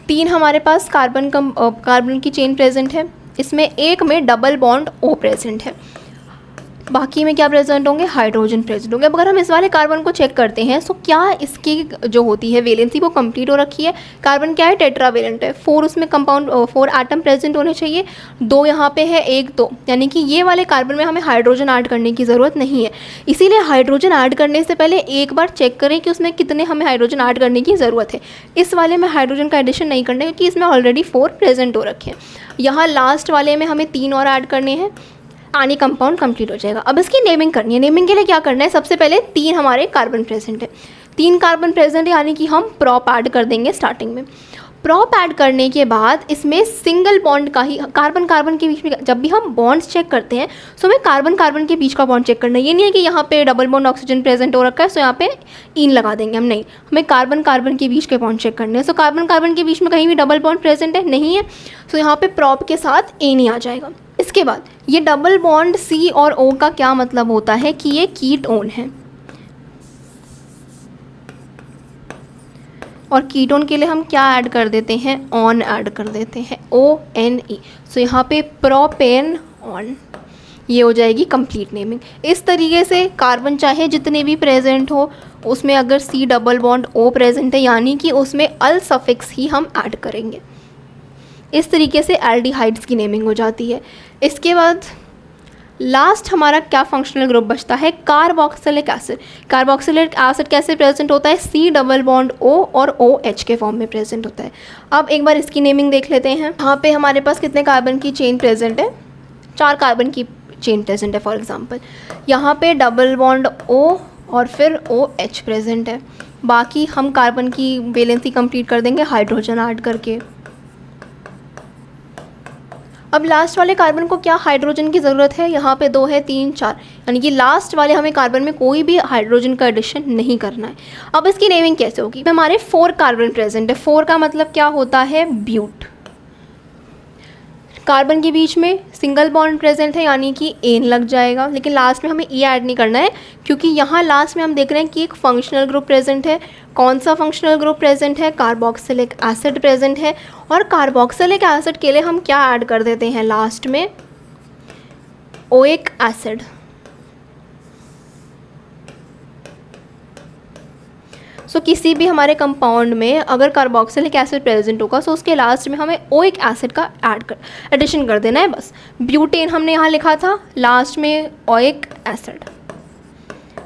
3 हमारे पास कार्बन की चेन प्रेजेंट है, इसमें एक में डबल बॉन्ड O प्रेजेंट है, बाकी में क्या प्रेजेंट होंगे, हाइड्रोजन प्रेजेंट होंगे। अब अगर हम इस वाले कार्बन को चेक करते हैं तो क्या इसकी जो होती है वैलेंसी वो कंप्लीट हो रखी है। कार्बन क्या है, टेट्रावेलेंट है, 4 उसमें कंपाउंड 4 एटम प्रेजेंट होने चाहिए, 2 यहाँ पे है, 1 2, यानी कि ये वाले कार्बन में हमें हाइड्रोजन ऐड करने की ज़रूरत नहीं है। इसीलिए हाइड्रोजन ऐड करने से पहले एक बार चेक करें कि उसमें कितने हमें हाइड्रोजन ऐड करने की ज़रूरत है। इस वाले में हाइड्रोजन का एडिशन नहीं करना है क्योंकि इसमें ऑलरेडी 4 प्रेजेंट हो रखे हैं। यहाँ लास्ट वाले में हमें 3 और ऐड करने हैं, आनी कंपाउंड कंप्लीट हो जाएगा। अब इसकी नेमिंग करनी है। नेमिंग के लिए क्या करना है, सबसे पहले 3 हमारे कार्बन प्रेजेंट है, 3 कार्बन प्रेजेंट है, यानी कि हम प्रॉप ऐड कर देंगे स्टार्टिंग में। प्रॉप ऐड करने के बाद इसमें सिंगल बॉन्ड का ही, कार्बन कार्बन के बीच में जब भी हम बॉन्ड्स चेक करते हैं तो हमें कार्बन कार्बन के बीच का बॉन्ड चेक करना है। ये नहीं है कि यहाँ पे डबल बॉन्ड ऑक्सीजन प्रेजेंट हो रखा है सो यहाँ पे इन लगा देंगे हम, नहीं, हमें कार्बन कार्बन के बीच के बॉन्ड चेक करने हैं। सो कार्बन कार्बन के बीच में कहीं भी डबल बॉन्ड प्रेजेंट है, नहीं है, सो यहाँ पे प्रॉप के साथ एन ही आ जाएगा। इसके बाद ये डबल बॉन्ड C और O का क्या मतलब होता है कि ये कीटोन है, और कीटोन के लिए हम क्या ऐड कर देते हैं, ऑन ऐड कर देते हैं, ONE। सो यहाँ पे प्रोपेन ऑन, ये हो जाएगी कंप्लीट नेमिंग। इस तरीके से कार्बन चाहे जितने भी प्रेजेंट हो उसमें अगर C double bond O present है यानी कि उसमें अल सफिक्स ही हम ऐड करेंगे। इस तरीके से एल्डिहाइड्स की नेमिंग हो जाती है। इसके बाद लास्ट हमारा क्या फंक्शनल ग्रुप बचता है, कार्बोक्सिलिक एसिड। कार्बोक्सिलिक एसिड कैसे प्रेजेंट होता है, C डबल बॉन्ड O और OH के फॉर्म में प्रेजेंट होता है। अब एक बार इसकी नेमिंग देख लेते हैं। यहाँ पे हमारे पास कितने कार्बन की चेन प्रेजेंट है, 4 कार्बन की चेन प्रेजेंट है फॉर एग्जांपल। यहाँ पे डबल बॉन्ड O और फिर OH प्रेजेंट है, बाकी हम कार्बन की वैलेंसी कंप्लीट कर देंगे हाइड्रोजन ऐड करके। अब लास्ट वाले कार्बन को क्या हाइड्रोजन की ज़रूरत है, यहाँ पे 2 है, 3 4, यानी कि लास्ट वाले हमें कार्बन में कोई भी हाइड्रोजन का एडिशन नहीं करना है। अब इसकी नेमिंग कैसे होगी, हमारे 4 कार्बन प्रेजेंट है, 4 का मतलब क्या होता है, ब्यूट। कार्बन के बीच में सिंगल बॉन्ड प्रेजेंट है यानी कि एन लग जाएगा, लेकिन लास्ट में हमें ई ऐड नहीं करना है क्योंकि यहाँ लास्ट में हम देख रहे हैं कि एक फंक्शनल ग्रुप प्रेजेंट है। कौन सा फंक्शनल ग्रुप प्रेजेंट है, कार्बोक्सिलिक एसिड प्रेजेंट है, और कार्बोक्सिलिक एसिड के लिए हम क्या ऐड कर देते हैं लास्ट में, ओइक एसिड। सो किसी भी हमारे कंपाउंड में अगर कार्बोक्सिलिक एसिड प्रेजेंट होगा सो उसके लास्ट में हमें ओइक एसिड का एडिशन कर देना है बस। ब्यूटेन हमने यहाँ लिखा था, लास्ट में ओइक एसिड,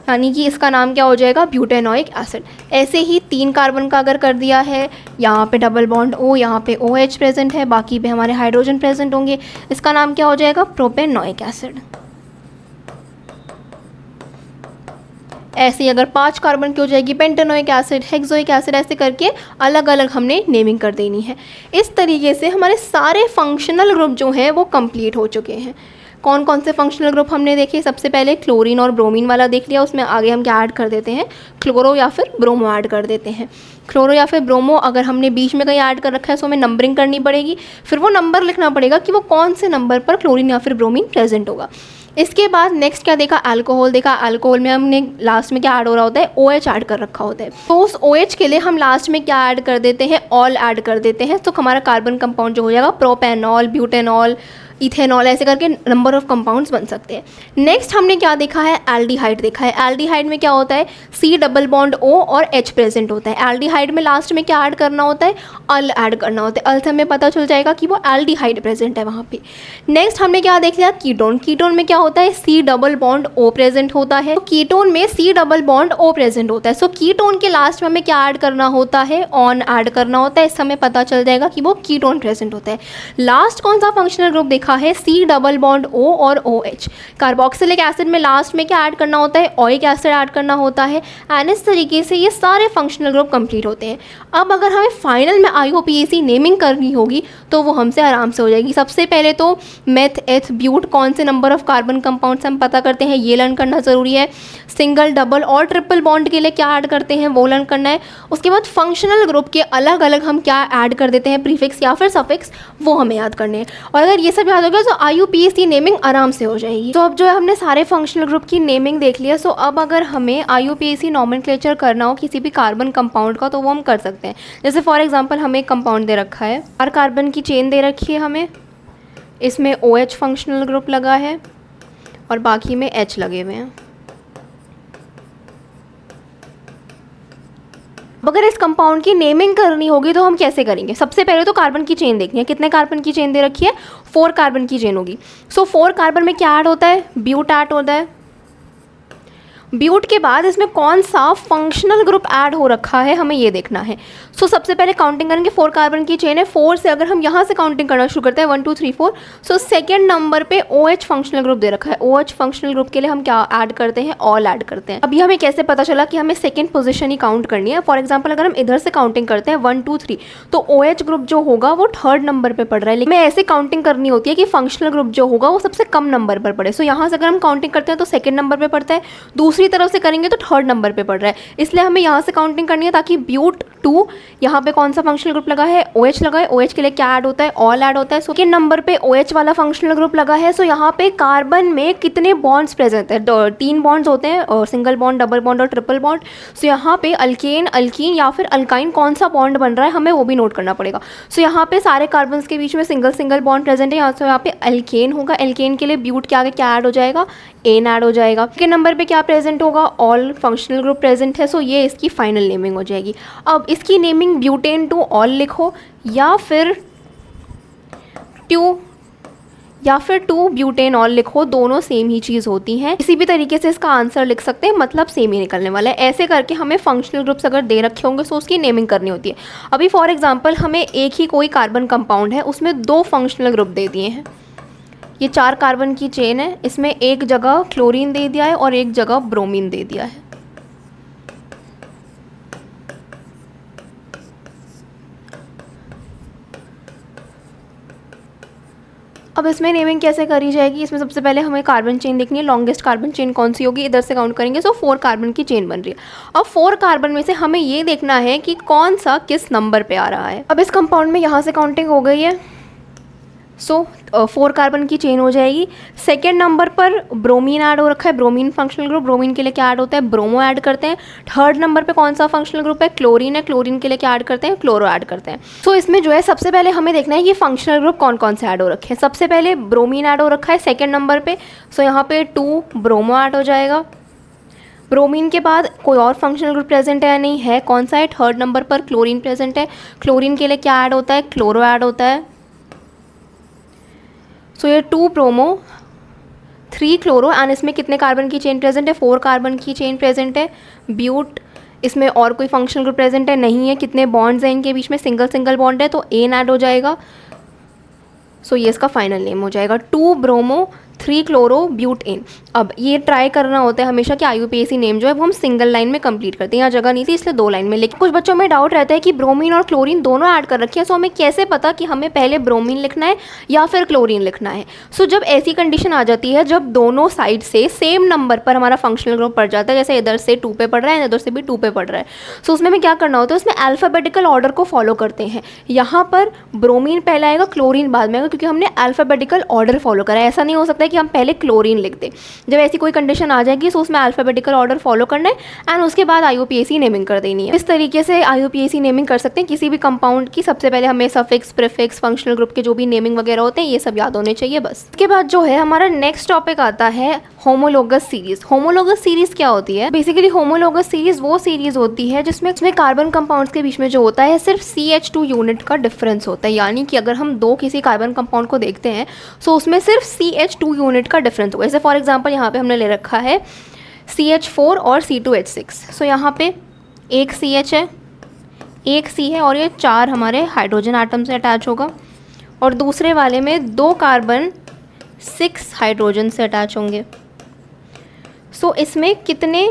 यानी कि इसका नाम क्या हो जाएगा, ब्यूटेनोइक एसिड। ऐसे ही 3 कार्बन का अगर कर दिया है, यहाँ पे डबल बॉन्ड O, यहाँ पे OH प्रेजेंट है, बाकी पे हमारे हाइड्रोजन प्रेजेंट होंगे, इसका नाम क्या हो जाएगा, प्रोपेनोइक एसिड। ऐसे ही अगर 5 कार्बन की हो जाएगी पेंटेनोइक एसिड, हेक्सोइक एसिड, ऐसे करके अलग अलग हमने नेमिंग कर देनी है। इस तरीके से हमारे सारे फंक्शनल ग्रुप जो हैं वो कंप्लीट हो चुके हैं। कौन कौन से फंक्शनल ग्रुप हमने देखे, सबसे पहले क्लोरीन और ब्रोमीन वाला देख लिया, उसमें आगे हम क्या ऐड कर देते हैं, क्लोरो या फिर ब्रोमो ऐड कर देते हैं। क्लोरो या फिर ब्रोमो अगर हमने बीच में कहीं ऐड कर रखा है तो हमें नंबरिंग करनी पड़ेगी, फिर वो नंबर लिखना पड़ेगा कि वो कौन से नंबर पर क्लोरीन या फिर ब्रोमीन प्रेजेंट होगा। इसके बाद नेक्स्ट क्या देखा, अल्कोहल देखा। अल्कोहल में हमने लास्ट में क्या ऐड हो रहा होता है, OH ऐड कर रखा होता है, तो उस OH के लिए हम लास्ट में क्या ऐड कर देते हैं, ऑल ऐड कर देते हैं, तो हमारा कार्बन कंपाउंड जो हो जाएगा प्रोपेनॉल, ब्यूटेनॉल, इथेनॉल, ऐसे करके नंबर ऑफ कंपाउंड्स बन सकते हैं। नेक्स्ट हमने क्या देखा है, एल्डिहाइड देखा है। एल्डिहाइड में क्या होता है, C डबल बॉन्ड O और H प्रेजेंट होता है। एल्डिहाइड में लास्ट में क्या ऐड करना होता है, अल ऐड करना होता है, अल से हमें पता चल जाएगा कि वो एल्डिहाइड प्रेजेंट है वहाँ पे। नेक्स्ट हमने क्या देख लिया, कीटोन। कीटोन में क्या होता है, C double bond O present होता है, तो कीटोन में C double bond O present होता है। सो कीटोन के लास्ट में हमें क्या ऐड करना होता है, ऑन ऐड करना होता है, इससे हमें पता चल जाएगा कि वो कीटोन प्रेजेंट होता है। लास्ट कौन सा फंक्शनल ग्रुप देखा लिखा है C डबल बॉन्ड O और OH। कार्बोक्सिलिक एसिड में लास्ट में क्या ऐड करना होता है, ओइक एसिड ऐड करना होता है। एंड इस तरीके से ये सारे फंक्शनल ग्रुप कंप्लीट होते हैं। अब अगर हमें फाइनल में IUPAC नेमिंग करनी होगी तो वो हमसे आराम से हो जाएगी। सबसे पहले तो मेथ, एथ, ब्यूट कौन से नंबर ऑफ कार्बन कंपाउंड्स हम पता करते हैं, ये लर्न करना ज़रूरी है। सिंगल, डबल और ट्रिपल बॉन्ड के लिए क्या ऐड करते हैं वो लर्न करना है। उसके बाद फंक्शनल ग्रुप के अलग अलग हम क्या ऐड कर देते हैं, प्रीफिक्स या फिर सफिक्स, वो हमें याद करने हैं। और अगर ये सब याद हो गया तो IUPAC नेमिंग आराम से हो जाएगी। तो अब जो है हमने सारे फंक्शनल ग्रुप की नेमिंग देख लिया। सो अब अगर हमें IUPAC नॉमेनक्लेचर करना हो किसी भी कार्बन कंपाउंड का तो वो हम कर सकते हैं। जैसे फॉर एग्जांपल हमें एक कंपाउंड दे रखा है, 4 कार्बन की चेन दे रखी है हमें, इसमें OH फंक्शनल ग्रुप लगा है और बाकी में H लगे हुए हैं। अगर इस कंपाउंड की नेमिंग करनी होगी तो हम कैसे करेंगे? सबसे पहले तो कार्बन की चेन देखनी है। कितने कार्बन की चेन दे रखी है? 4 कार्बन की चेन होगी। सो 4 कार्बन में क्या ऐड होता है? ब्यूट ऐड होता है। ब्यूट के बाद इसमें कौन सा फंक्शनल ग्रुप ऐड हो रखा है हमें ये देखना है। सो सबसे पहले काउंटिंग करेंगे, 4 कार्बन की चेन है, 4 से अगर हम यहाँ से काउंटिंग करना शुरू करते हैं 1 2 3 4। सो सेकेंड नंबर पे OH फंक्शनल ग्रुप दे रखा है। OH फंक्शनल ग्रुप के लिए हम क्या ऐड करते हैं? ऑल ऐड करते हैं। अभी हमें कैसे पता चला कि हमें सेकेंड पोजिशन ही काउंट करनी है? फॉर एग्जाम्पल अगर हम इधर से काउंटिंग करते हैं 1 2 3 तो OH ग्रुप जो होगा वो 3rd नंबर पर पड़ रहा है। लेकिन हमें ऐसे काउंटिंग करनी होती है कि फंक्शनल ग्रुप जो होगा वो सबसे कम नंबर पर पड़े। सो यहाँ से अगर हम काउंटिंग करते हैं तो सेकेंड नंबर पर पड़ता है, दूसरी तरफ से करेंगे तो 3rd नंबर पे पड़ रहा है। इसलिए हमें यहाँ से काउंटिंग करनी है ताकि ब्यूट 2, यहाँ पे कौन सा फंक्शनल ग्रुप लगा है? OH लगा है। OH के लिए क्या ऐड होता है? ऑल ऐड होता है। सो सेकेंड नंबर पे OH वाला फंक्शनल ग्रुप लगा है। सो यहाँ पे कार्बन में कितने बॉन्ड्स प्रेजेंट है? 3 बॉन्ड्स होते हैं, और सिंगल बॉन्ड, डबल बॉन्ड और ट्रिपल बॉन्ड। सो यहाँ पे अल्केन, अल्कीन या फिर अल्काइन कौन सा बॉन्ड बन रहा है हमें वो भी नोट करना पड़ेगा। सो यहाँ पे सारे कार्बन के बीच में सिंगल सिंगल बॉन्ड प्रेजेंट है। यहाँ पे अल्केन होगा। अल्केन के लिए ब्यूट के आगे क्या ऐड हो जाएगा? एन ऐड हो जाएगा। सेकेंड नंबर पे क्या प्रेजेंट होगा? ऑल फंक्शनल ग्रुप प्रेजेंट है। सो ये इसकी फाइनल नेमिंग हो जाएगी। अब इसकी नेमिंग ब्यूटेन टू ऑल लिखो या फिर टू ब्यूटेन ऑल लिखो, दोनों सेम ही चीज़ होती हैं। किसी भी तरीके से इसका आंसर लिख सकते हैं, मतलब सेम ही निकलने वाला है। ऐसे करके हमें फंक्शनल ग्रुप्स अगर दे रखे होंगे तो उसकी नेमिंग करनी होती है। अभी फॉर एग्जांपल हमें एक ही कोई कार्बन कंपाउंड है, उसमें 2 फंक्शनल ग्रुप दे दिए हैं। ये 4 कार्बन की चेन है, इसमें एक जगह क्लोरीन दे दिया है और एक जगह ब्रोमीन दे दिया है। अब इसमें नेमिंग कैसे करी जाएगी? इसमें सबसे पहले हमें कार्बन चेन देखनी है। लॉन्गेस्ट कार्बन चेन कौन सी होगी? इधर से काउंट करेंगे। सो 4 कार्बन की चेन बन रही है। अब 4 कार्बन में से हमें ये देखना है कि कौन सा किस नंबर पे आ रहा है। अब इस कंपाउंड में यहाँ से काउंटिंग हो गई है। सो 4 कार्बन की चेन हो जाएगी। सेकेंड नंबर पर ब्रोमीन ऐड हो रखा है, ब्रोमीन फंक्शनल ग्रुप। ब्रोमीन के लिए क्या ऐड होता है? ब्रोमो ऐड करते हैं। 3rd नंबर पे कौन सा फंक्शनल ग्रुप है? क्लोरीन है। क्लोरीन के लिए क्या ऐड करते हैं? क्लोरो ऐड करते हैं। सो इसमें जो है सबसे पहले हमें देखना है कि फंक्शनल ग्रुप कौन कौन से ऐड हो रखे हैं। सबसे पहले ब्रोमीन ऐड हो रखा है सेकेंड नंबर पर। सो यहाँ पे 2 ब्रोमो ऐड हो जाएगा। ब्रोमीन के बाद कोई और फंक्शनल ग्रुप प्रेजेंट है या नहीं है? कौन सा है? 3rd नंबर पर क्लोरीन प्रेजेंट है। क्लोरीन के लिए क्या ऐड होता है? क्लोरो ऐड होता है। सो ये 2 ब्रोमो 3 क्लोरो, एंड इसमें कितने कार्बन की चेन प्रेजेंट है? 4 कार्बन की चेन प्रेजेंट है। ब्यूट, इसमें और कोई फंक्शनल ग्रुप प्रेजेंट है? नहीं है। कितने बॉन्ड्स हैं इनके बीच में? सिंगल सिंगल बॉन्ड है, तो एन ऐड हो जाएगा। सो ये इसका फाइनल नेम हो जाएगा, 2 ब्रोमो 3 क्लोरो ब्यूट एन। अब ये ट्राई करना होता है हमेशा कि IUPAC नेम जो है वो हम सिंगल लाइन में कंप्लीट करते हैं। यहाँ जगह नहीं थी इसलिए 2 लाइन में। लेकिन कुछ बच्चों में डाउट रहता है कि ब्रोमीन और क्लोरीन दोनों ऐड कर रखे हैं, सो हमें कैसे पता कि हमें पहले ब्रोमीन लिखना है या फिर क्लोरीन लिखना है? सो जब ऐसी कंडीशन आ जाती है जब दोनों साइड से सेम नंबर पर हमारा फंक्शनल ग्रुप पड़ जाता है, जैसे इधर से 2 पे पड़ रहा है, इधर से भी 2 पे पड़ रहा है, सो उसमें हमें क्या करना होता है? उसमें अल्फ़ाबेटिकल ऑर्डर को फॉलो करते हैं। यहाँ पर ब्रोमीन पहले आएगा, क्लोरीन बाद में आएगा, क्योंकि हमने अल्फ़ाबेटिकल ऑर्डर फॉलो करा है। ऐसा नहीं हो सकता है कि हम पहले क्लोरीन लिख दे। जब ऐसी कोई कंडीशन आ जाएगी तो उसमें अल्फ़ाबेटिकल ऑर्डर फॉलो करना है एंड उसके बाद IUPAC नेमिंग कर देनी है। इस तरीके से IUPAC नेमिंग कर सकते हैं किसी भी कंपाउंड की। सबसे पहले हमें सफिक्स, प्रीफिक्स, फंक्शनल ग्रुप के जो भी नेमिंग वगैरह होते हैं ये सब याद होने चाहिए बस। इसके बाद जो है हमारा नेक्स्ट टॉपिक आता है होमोलोगस सीरीज। होमोलोगस सीरीज क्या होती है? बेसिकली होमोलोगस सीरीज वो सीरीज होती है जिसमें कार्बन कंपाउंड्स के बीच में जो होता है सिर्फ CH2 यूनिट का डिफरेंस होता है। यानी कि अगर हम 2 किसी कार्बन कंपाउंड को देखते हैं तो उसमें सिर्फ CH2 यूनिट का डिफरेंस होगा। जैसे फॉर एग्जांपल यहाँ पे हमने ले रखा है CH4 और C2H6। सो यहाँ पे एक CH है, एक C है और ये 4 हमारे हाइड्रोजन एटम से अटैच होगा, और दूसरे वाले में 2 कार्बन 6 हाइड्रोजन से अटैच होंगे। सो इसमें कितने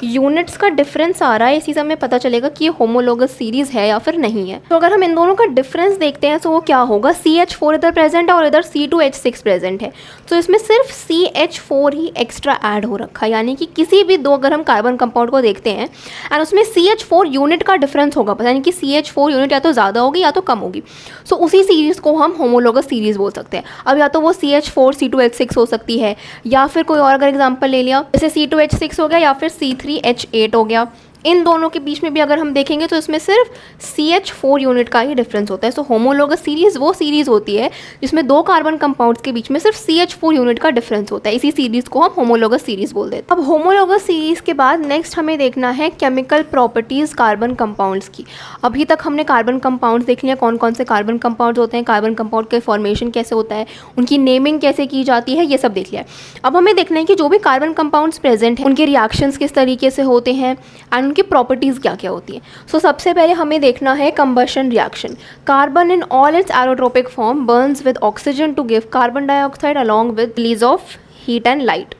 यूनिट्स का डिफरेंस आ रहा है, इसी से हमें पता चलेगा कि ये होमोलोगस सीरीज़ है या फिर नहीं है। तो अगर हम इन दोनों का डिफरेंस देखते हैं तो वो क्या होगा, CH4 इधर प्रेजेंट है और इधर C2H6 प्रेजेंट है। तो इसमें सिर्फ CH4 ही एक्स्ट्रा ऐड हो रखा है, यानी कि किसी भी दो अगर हम कार्बन कंपाउंड को देखते हैं एंड उसमें CH4 यूनिट का डिफरेंस होगा, यानी कि CH4 यूनिट या तो ज़्यादा होगी या तो कम होगी। सो उसी सीरीज़ को हम होमोलोगस सीरीज़ बोल सकते हैं। अब या तो वो CH4 C2H6 हो सकती है, या फिर कोई और अगर एग्जाम्पल ले लिया जैसे C2H6 हो गया या फिर C3H8 हो गया। इन दोनों के बीच में भी अगर हम देखेंगे तो इसमें सिर्फ CH4 यूनिट का ही डिफरेंस होता है। सो होमोलोगस सीरीज़ वो सीरीज़ होती है जिसमें दो कार्बन कंपाउंड्स के बीच में सिर्फ CH4 यूनिट का डिफरेंस होता है। इसी सीरीज़ को हम होमोलोगस सीरीज़ बोल देते हैं। अब होमोलोगस सीरीज़ के बाद नेक्स्ट हमें देखना है केमिकल प्रॉपर्टीज़ कार्बन कंपाउंड्स की। अभी तक हमने कार्बन कंपाउंड्स देख लिया, कौन कौन से कार्बन कंपाउंड्स होते हैं, कार्बन कंपाउंड के फॉर्मेशन कैसे होता है, उनकी नेमिंग कैसे की जाती है, ये सब देख लिया है। अब हमें देखना है कि जो भी कार्बन कंपाउंड्स प्रेजेंट हैं उनके रिएक्शंस किस तरीके से होते हैं एंड उनकी प्रॉपर्टीज़ क्या क्या होती है। सो सबसे पहले हमें देखना है combustion reaction. Carbon in all its allotropic form burns with oxygen to give carbon dioxide along with release of heat and light.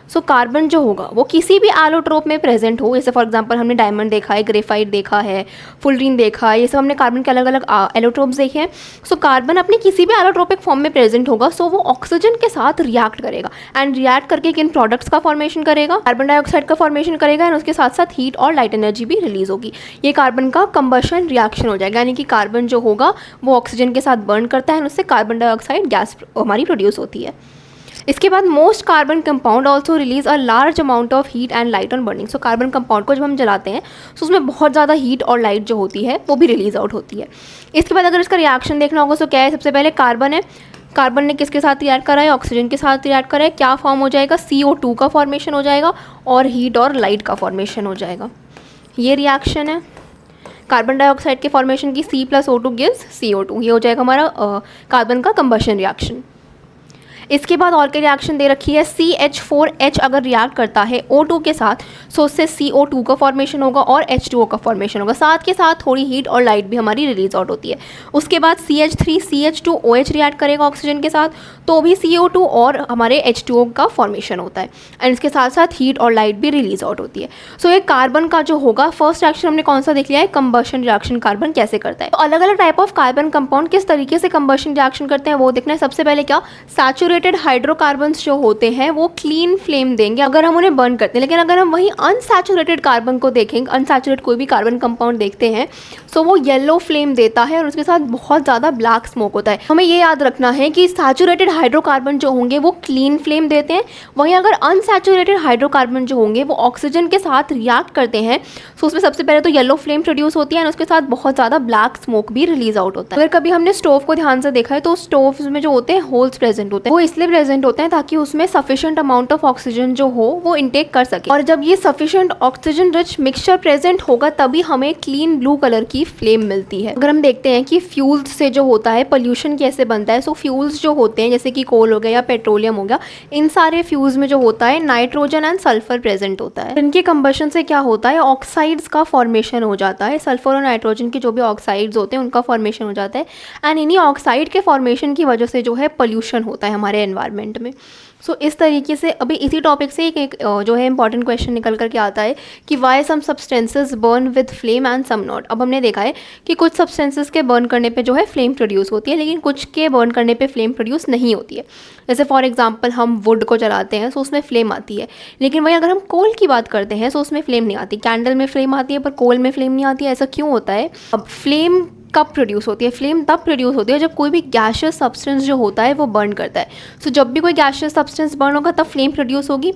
So carbon जो होगा वो किसी भी एलोट्रोप में प्रेजेंट हो, जैसे फॉर एग्जांपल हमने डायमंड देखा है, ग्रेफाइट देखा है, फुलरीन देखा है, ये सब हमने कार्बन के अलग अलग एलोट्रोप्स देखे हैं। सो कार्बन अपने किसी भी एलोट्रोपिक फॉर्म में प्रेजेंट होगा, सो वो ऑक्सीजन के साथ रिएक्ट करेगा एंड रिएक्ट करके किन प्रोडक्ट्स का फॉर्मेशन करेगा, कार्बन डाइऑक्साइड का फॉर्मेशन करेगा एंड उसके साथ साथ हीट और लाइट एनर्जी भी रिलीज होगी। ये कार्बन का कंबशन रिएक्शन हो जाएगा, यानी कि कार्बन जो होगा वो ऑक्सीजन के साथ बर्न करता है और उससे कार्बन डाइऑक्साइड गैस हमारी प्रोड्यूस होती है। इसके बाद most carbon compound also release a large amount of heat and light on burning. So carbon compound को जब हम जलाते हैं तो उसमें बहुत ज़्यादा हीट और लाइट जो होती है वो भी रिलीज आउट होती है। इसके बाद अगर इसका रिएक्शन देखना होगा तो क्या है, सबसे पहले कार्बन है, कार्बन ने किसके साथ रिएक्ट करा है, ऑक्सीजन के साथ रिएक्ट करा है, क्या फॉर्म हो जाएगा, CO2 का फॉर्मेशन हो जाएगा और हीट और लाइट का फॉर्मेशन हो जाएगा। ये रिएक्शन है कार्बन डाइऑक्साइड के फॉर्मेशन की, C+O2 गिव्स CO2, ये हो जाएगा हमारा कार्बन का कंबशन रिएक्शन। इसके बाद और क्या रिएक्शन दे रखी है, CH4H अगर रिएक्ट करता है O2 के साथ सो उससे CO2 का फॉर्मेशन होगा और H2O का फॉर्मेशन होगा, साथ के साथ थोड़ी हीट और लाइट भी हमारी रिलीज आउट होती है। उसके बाद CH3CH2OH रिएक्ट करेगा ऑक्सीजन के साथ तो भी CO2 और हमारे H2O का फॉर्मेशन होता है एंड इसके साथ साथ हीट और लाइट भी रिलीज आउट होती है। सो ये कार्बन का जो होगा फर्स्ट रिएक्शन हमने कौन सा देख लिया है, कंबशन रिएक्शन कार्बन कैसे करता है। तो अलग अलग टाइप ऑफ कार्बन कंपाउंड किस तरीके से कंबशन रिएक्शन करते हैं वो देखना है। सबसे पहले क्या, सैचुरेटेड हाइड्रोकार्बन्स जो होते हैं वो क्लीन फ्लेम देंगे अगर हम उन्हें बर्न करते हैं, लेकिन अगर हम वही अनसैचुरेटेड कार्बन को देखेंगे, अनसैचुरेटेड कोई भी कार्बन कंपाउंड देखते हैं सो वो येलो फ्लेम देता है और उसके साथ बहुत ज़्यादा ब्लैक स्मोक होता है। हमें ये याद रखना है कि सैचुरेटेड हाइड्रोकार्बन जो होंगे वो क्लीन फ्लेम देते हैं, वहीं अगर अनसैचुरेटेड हाइड्रोकार्बन जो होंगे वो ऑक्सीजन के साथ रिएक्ट करते हैं तो उसमें सबसे पहले तो येलो फ्लेम प्रोड्यूस होती है और उसके साथ बहुत ज़्यादा ब्लैक स्मोक भी रिलीज आउट होता है। अगर कभी हमने स्टोव को ध्यान से देखा है तो स्टोव में जो होते हैं होल्स प्रेजेंट होते हैं, वो इसलिए प्रेजेंट होते हैं ताकि उसमें सफिशिएंट अमाउंट ऑफ ऑक्सीजन जो हो वो इनटेक कर सके, और जब ये sufficient oxygen rich mixture present होगा तभी हमें क्लीन ब्लू कलर की फ्लेम मिलती है। अगर हम देखते हैं कि फ्यूल्स से जो होता है पोल्यूशन कैसे बनता है, सो फ्यूल्स जो होते हैं जैसे कि कोल हो गया या पेट्रोलियम हो गया, इन सारे फ्यूल्स में जो होता है नाइट्रोजन एंड सल्फर प्रेजेंट होता है। इनके कंबशन से क्या होता है, ऑक्साइड्स का फॉर्मेशन हो जाता है, सल्फर और नाइट्रोजन के जो भी ऑक्साइड्स होते हैं उनका फॉर्मेशन हो जाता है एंड इन्हीं ऑक्साइड के फॉर्मेशन की वजह से जो है पोल्यूशन होता है हमारे एनवायरनमेंट में। सो इस तरीके से अभी इसी टॉपिक से एक जो है इंपॉर्टेंट क्वेश्चन निकल कर के आता है कि why some substances burn with flame and some not. अब हमने देखा है कि कुछ सब्सटेंसेस के बर्न करने पे जो है फ्लेम प्रोड्यूस होती है, लेकिन कुछ के बर्न करने पे फ्लेम प्रोड्यूस नहीं होती है। जैसे फॉर एग्जांपल हम वुड को जलाते हैं तो उसमें फ्लेम आती है, लेकिन वहीं अगर हम कोल की बात करते हैं तो उसमें फ्लेम नहीं आती। कैंडल में फ्लेम आती है पर कोल में फ्लेम नहीं आती है, ऐसा क्यों होता है। अब फ्लेम कब प्रोड्यूस होती है, फ्लेम तब प्रोड्यूस होती है जब कोई भी गैशियस सब्सटेंस जो होता है वो बर्न करता है। सो जब भी कोई गैशियस सब्सटेंस बर्न होगा तब फ्लेम प्रोड्यूस होगी।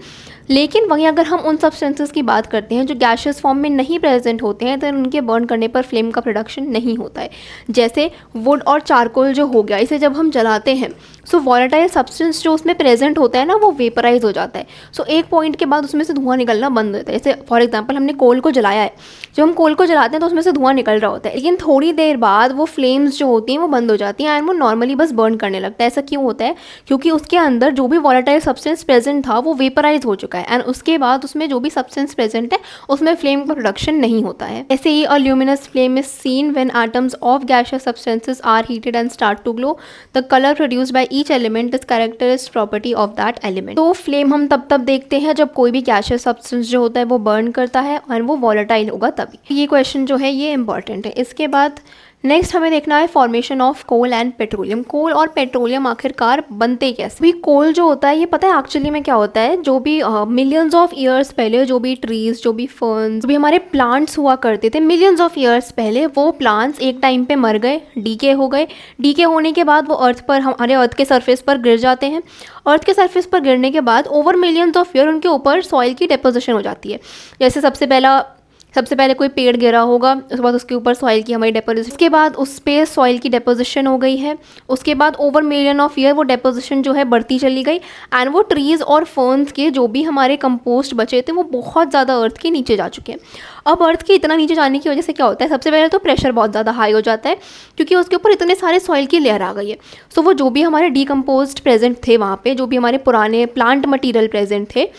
लेकिन वहीं अगर हम उन सब्सटेंसेस की बात करते हैं जो गैशियस फॉर्म में नहीं प्रेजेंट होते हैं तो उनके बर्न करने पर फ्लेम का प्रोडक्शन नहीं होता है। जैसे वुड और चारकोल जो हो गया, इसे जब हम जलाते हैं सो वॉलेटाइल सब्सटेंस जो उसमें प्रेजेंट होता है ना वो वेपराइज हो जाता है। सो एक पॉइंट के बाद उसमें से धुआं निकलना बंद होता है। जैसे फॉर एग्जांपल हमने कोल को जलाया है, जब हम कोल को जलाते हैं तो उसमें से धुआं निकल रहा होता है, लेकिन थोड़ी देर बाद वो फ्लेम्स जो होती हैं वो बंद हो जाती हैं एंड वो नॉर्मली बस बर्न करने लगता है। ऐसा क्यों होता है, क्योंकि उसके अंदर जो भी वॉलेटाइल सब्सटेंस प्रेजेंट था वो वेपराइज हो चुका है। चुका है एंड उसके बाद उसमें जो भी सब्सटेंस प्रेजेंट है उसमें फ्लेम का प्रोडक्शन नहीं होता है। ऐसे ही a luminous flame is seen when atoms of gaseous substances are heated and start to glow. The colour produced by each element is characteristic property of that element. तो flame हम तब देखते हैं जब कोई भी गैसियस सब्सटेंस जो होता है वो बर्न करता है और वो वॉलेटाइल होगा तभी। ये क्वेश्चन जो है ये इंपॉर्टेंट है। इसके बाद नेक्स्ट हमें देखना है formation of coal and petroleum. Coal और पेट्रोलियम आखिरकार बनते कैसे? भी कोल जो होता है ये पता है एक्चुअली में क्या होता है, जो भी मिलियंस ऑफ ईयर्स पहले जो भी ट्रीज, जो भी फर्न्स, जो भी हमारे प्लांट्स हुआ करते थे मिलियंस ऑफ ईयर्स पहले, वो प्लांट्स एक टाइम पे मर गए, डीके हो गए। डीके होने के बाद वो अर्थ पर, हमारे अर्थ के सरफेस पर गिर जाते हैं। अर्थ के सरफेस पर गिरने के बाद ओवर मिलियंस ऑफ ईयर उनके ऊपर सॉइल की डिपोजिशन हो जाती है। जैसे सबसे पहले कोई पेड़ गिरा होगा, उसके बाद उसके ऊपर सॉइल की हमारी डिपोजिशन, उसके बाद उस पे सॉइल की डिपोजिशन हो गई है। उसके बाद ओवर मिलियन ऑफ ईयर वो डिपोजिशन जो है बढ़ती चली गई एंड वो ट्रीज़ और फर्न्स के जो भी हमारे कंपोस्ट बचे थे वो बहुत ज़्यादा अर्थ के नीचे जा चुके हैं। अब अर्थ के इतना नीचे जाने की वजह से क्या होता है, सबसे पहले तो प्रेशर बहुत ज़्यादा हाई हो जाता है क्योंकि उसके ऊपर इतने सारे सॉइल की लेयर आ गई है। सो वो जो भी हमारे डीकम्पोज्ड प्रेजेंट थे वहाँ पे, जो भी हमारे पुराने प्लांट मटीरियल प्रेजेंट थे,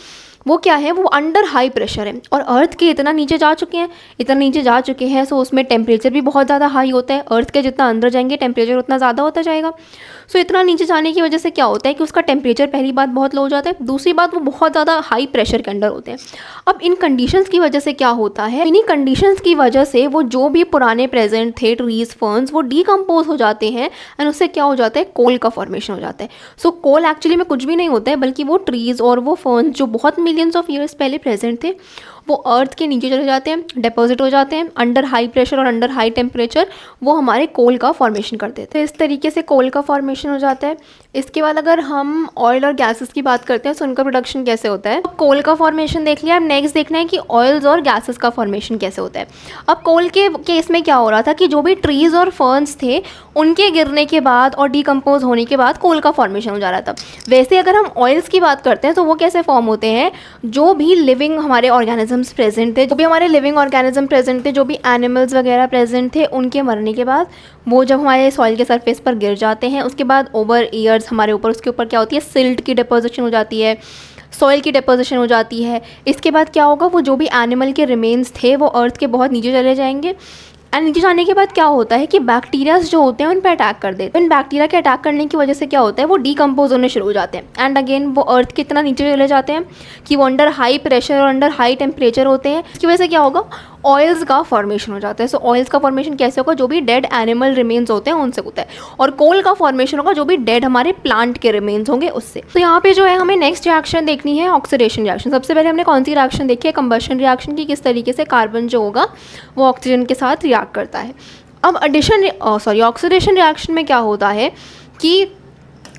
वो क्या है, वो अंडर हाई प्रेशर है और अर्थ के इतना नीचे जा चुके हैं सो उसमें टेम्परेचर भी बहुत ज़्यादा हाई होता है। अर्थ के जितना अंदर जाएंगे टेम्परेचर उतना ज़्यादा होता जाएगा। सो इतना नीचे जाने की वजह से क्या होता है कि उसका टेम्परेचर पहली बात बहुत लो हो जाता है, दूसरी बात वो बहुत ज़्यादा हाई प्रेशर के अंडर होते हैं। अब इन कंडीशंस की वजह से क्या होता है, इन्हीं कंडीशंस की वजह से वो जो भी पुराने प्रेजेंट थे ट्रीज फर्न्स वो डीकम्पोज हो जाते हैं एंड उससे क्या हो जाता है, कोल का फॉर्मेशन हो जाता है। सो कोल एक्चुअली में कुछ भी नहीं होता है बल्कि वो ट्रीज और वो फर्न्स जो बहुत मिलियंस ऑफ ईयर्स पहले प्रेजेंट थे वो अर्थ के नीचे चले जाते हैं, डिपॉजिट हो जाते हैं अंडर हाई प्रेशर और अंडर हाई टेम्परेचर, वो हमारे कोल का फॉर्मेशन कर देते हैं। इस तरीके से कोल का फॉर्मेशन हो जाता है। इसके बाद अगर हम ऑयल और गैसेस की बात करते हैं तो उनका प्रोडक्शन कैसे होता है। कोल का फॉर्मेशन देख लिया, अब नेक्स्ट देखना है कि ऑयल्स और गैसेस का फॉर्मेशन कैसे होता है। अब कोल के केस में क्या हो रहा था कि जो भी ट्रीज और फर्न्स थे उनके गिरने के बाद और डीकम्पोज होने के बाद कोल का फॉर्मेशन हो जा रहा था। वैसे अगर हम ऑयल्स की बात करते हैं तो वो कैसे फॉर्म होते हैं, जो भी लिविंग हमारे ऑर्गेनिजम्स प्रेजेंट थे, जो भी हमारे लिविंग ऑर्गेनिज्म प्रेजेंट थे, जो भी एनिमल्स वगैरह प्रेजेंट थे, उनके मरने के बाद वो जब हमारे सॉइल के सरफेस पर गिर जाते हैं उसके बाद ओवर ईयर्स हमारे ऊपर उसके ऊपर क्या होती है, सिल्ट की डिपोजिशन हो जाती है, सॉइल की डिपोजिशन हो जाती है। इसके बाद क्या होगा, वो जो भी एनिमल के रिमेन्स थे वो अर्थ के बहुत नीचे चले जाएंगे एंड नीचे जाने के बाद क्या होता है कि बैक्टीरियाज जो होते हैं उन पर अटैक कर देते हैं। इन बैक्टीरिया के अटैक करने की वजह से क्या होता है, वो डीकम्पोज होने शुरू हो जाते हैं एंड अगेन वो अर्थ के इतना नीचे चले जाते हैं कि वो अंडर हाई प्रेशर और अंडर हाई टेम्परेचर होते हैं। इसकी वजह से क्या होगा, ऑयल्स का फॉर्मेशन हो जाता है। सो ऑयल्स का फॉर्मेशन कैसे होगा, जो भी डेड एनिमल रिमेन्स होते हैं उनसे होता है, और कोल का फॉर्मेशन होगा जो भी डेड हमारे प्लांट के रिमेन्स होंगे उससे। तो यहाँ पे जो है हमें नेक्स्ट रिएक्शन देखनी है, ऑक्सीडेशन रिएक्शन। सबसे पहले हमने कौन सी रिएक्शन देखी है, कंबशन रिएक्शन की, किस तरीके से कार्बन जो होगा वो ऑक्सीजन के साथ रिएक्ट करता है। अब ऑक्सीडेशन रिएक्शन में क्या होता है कि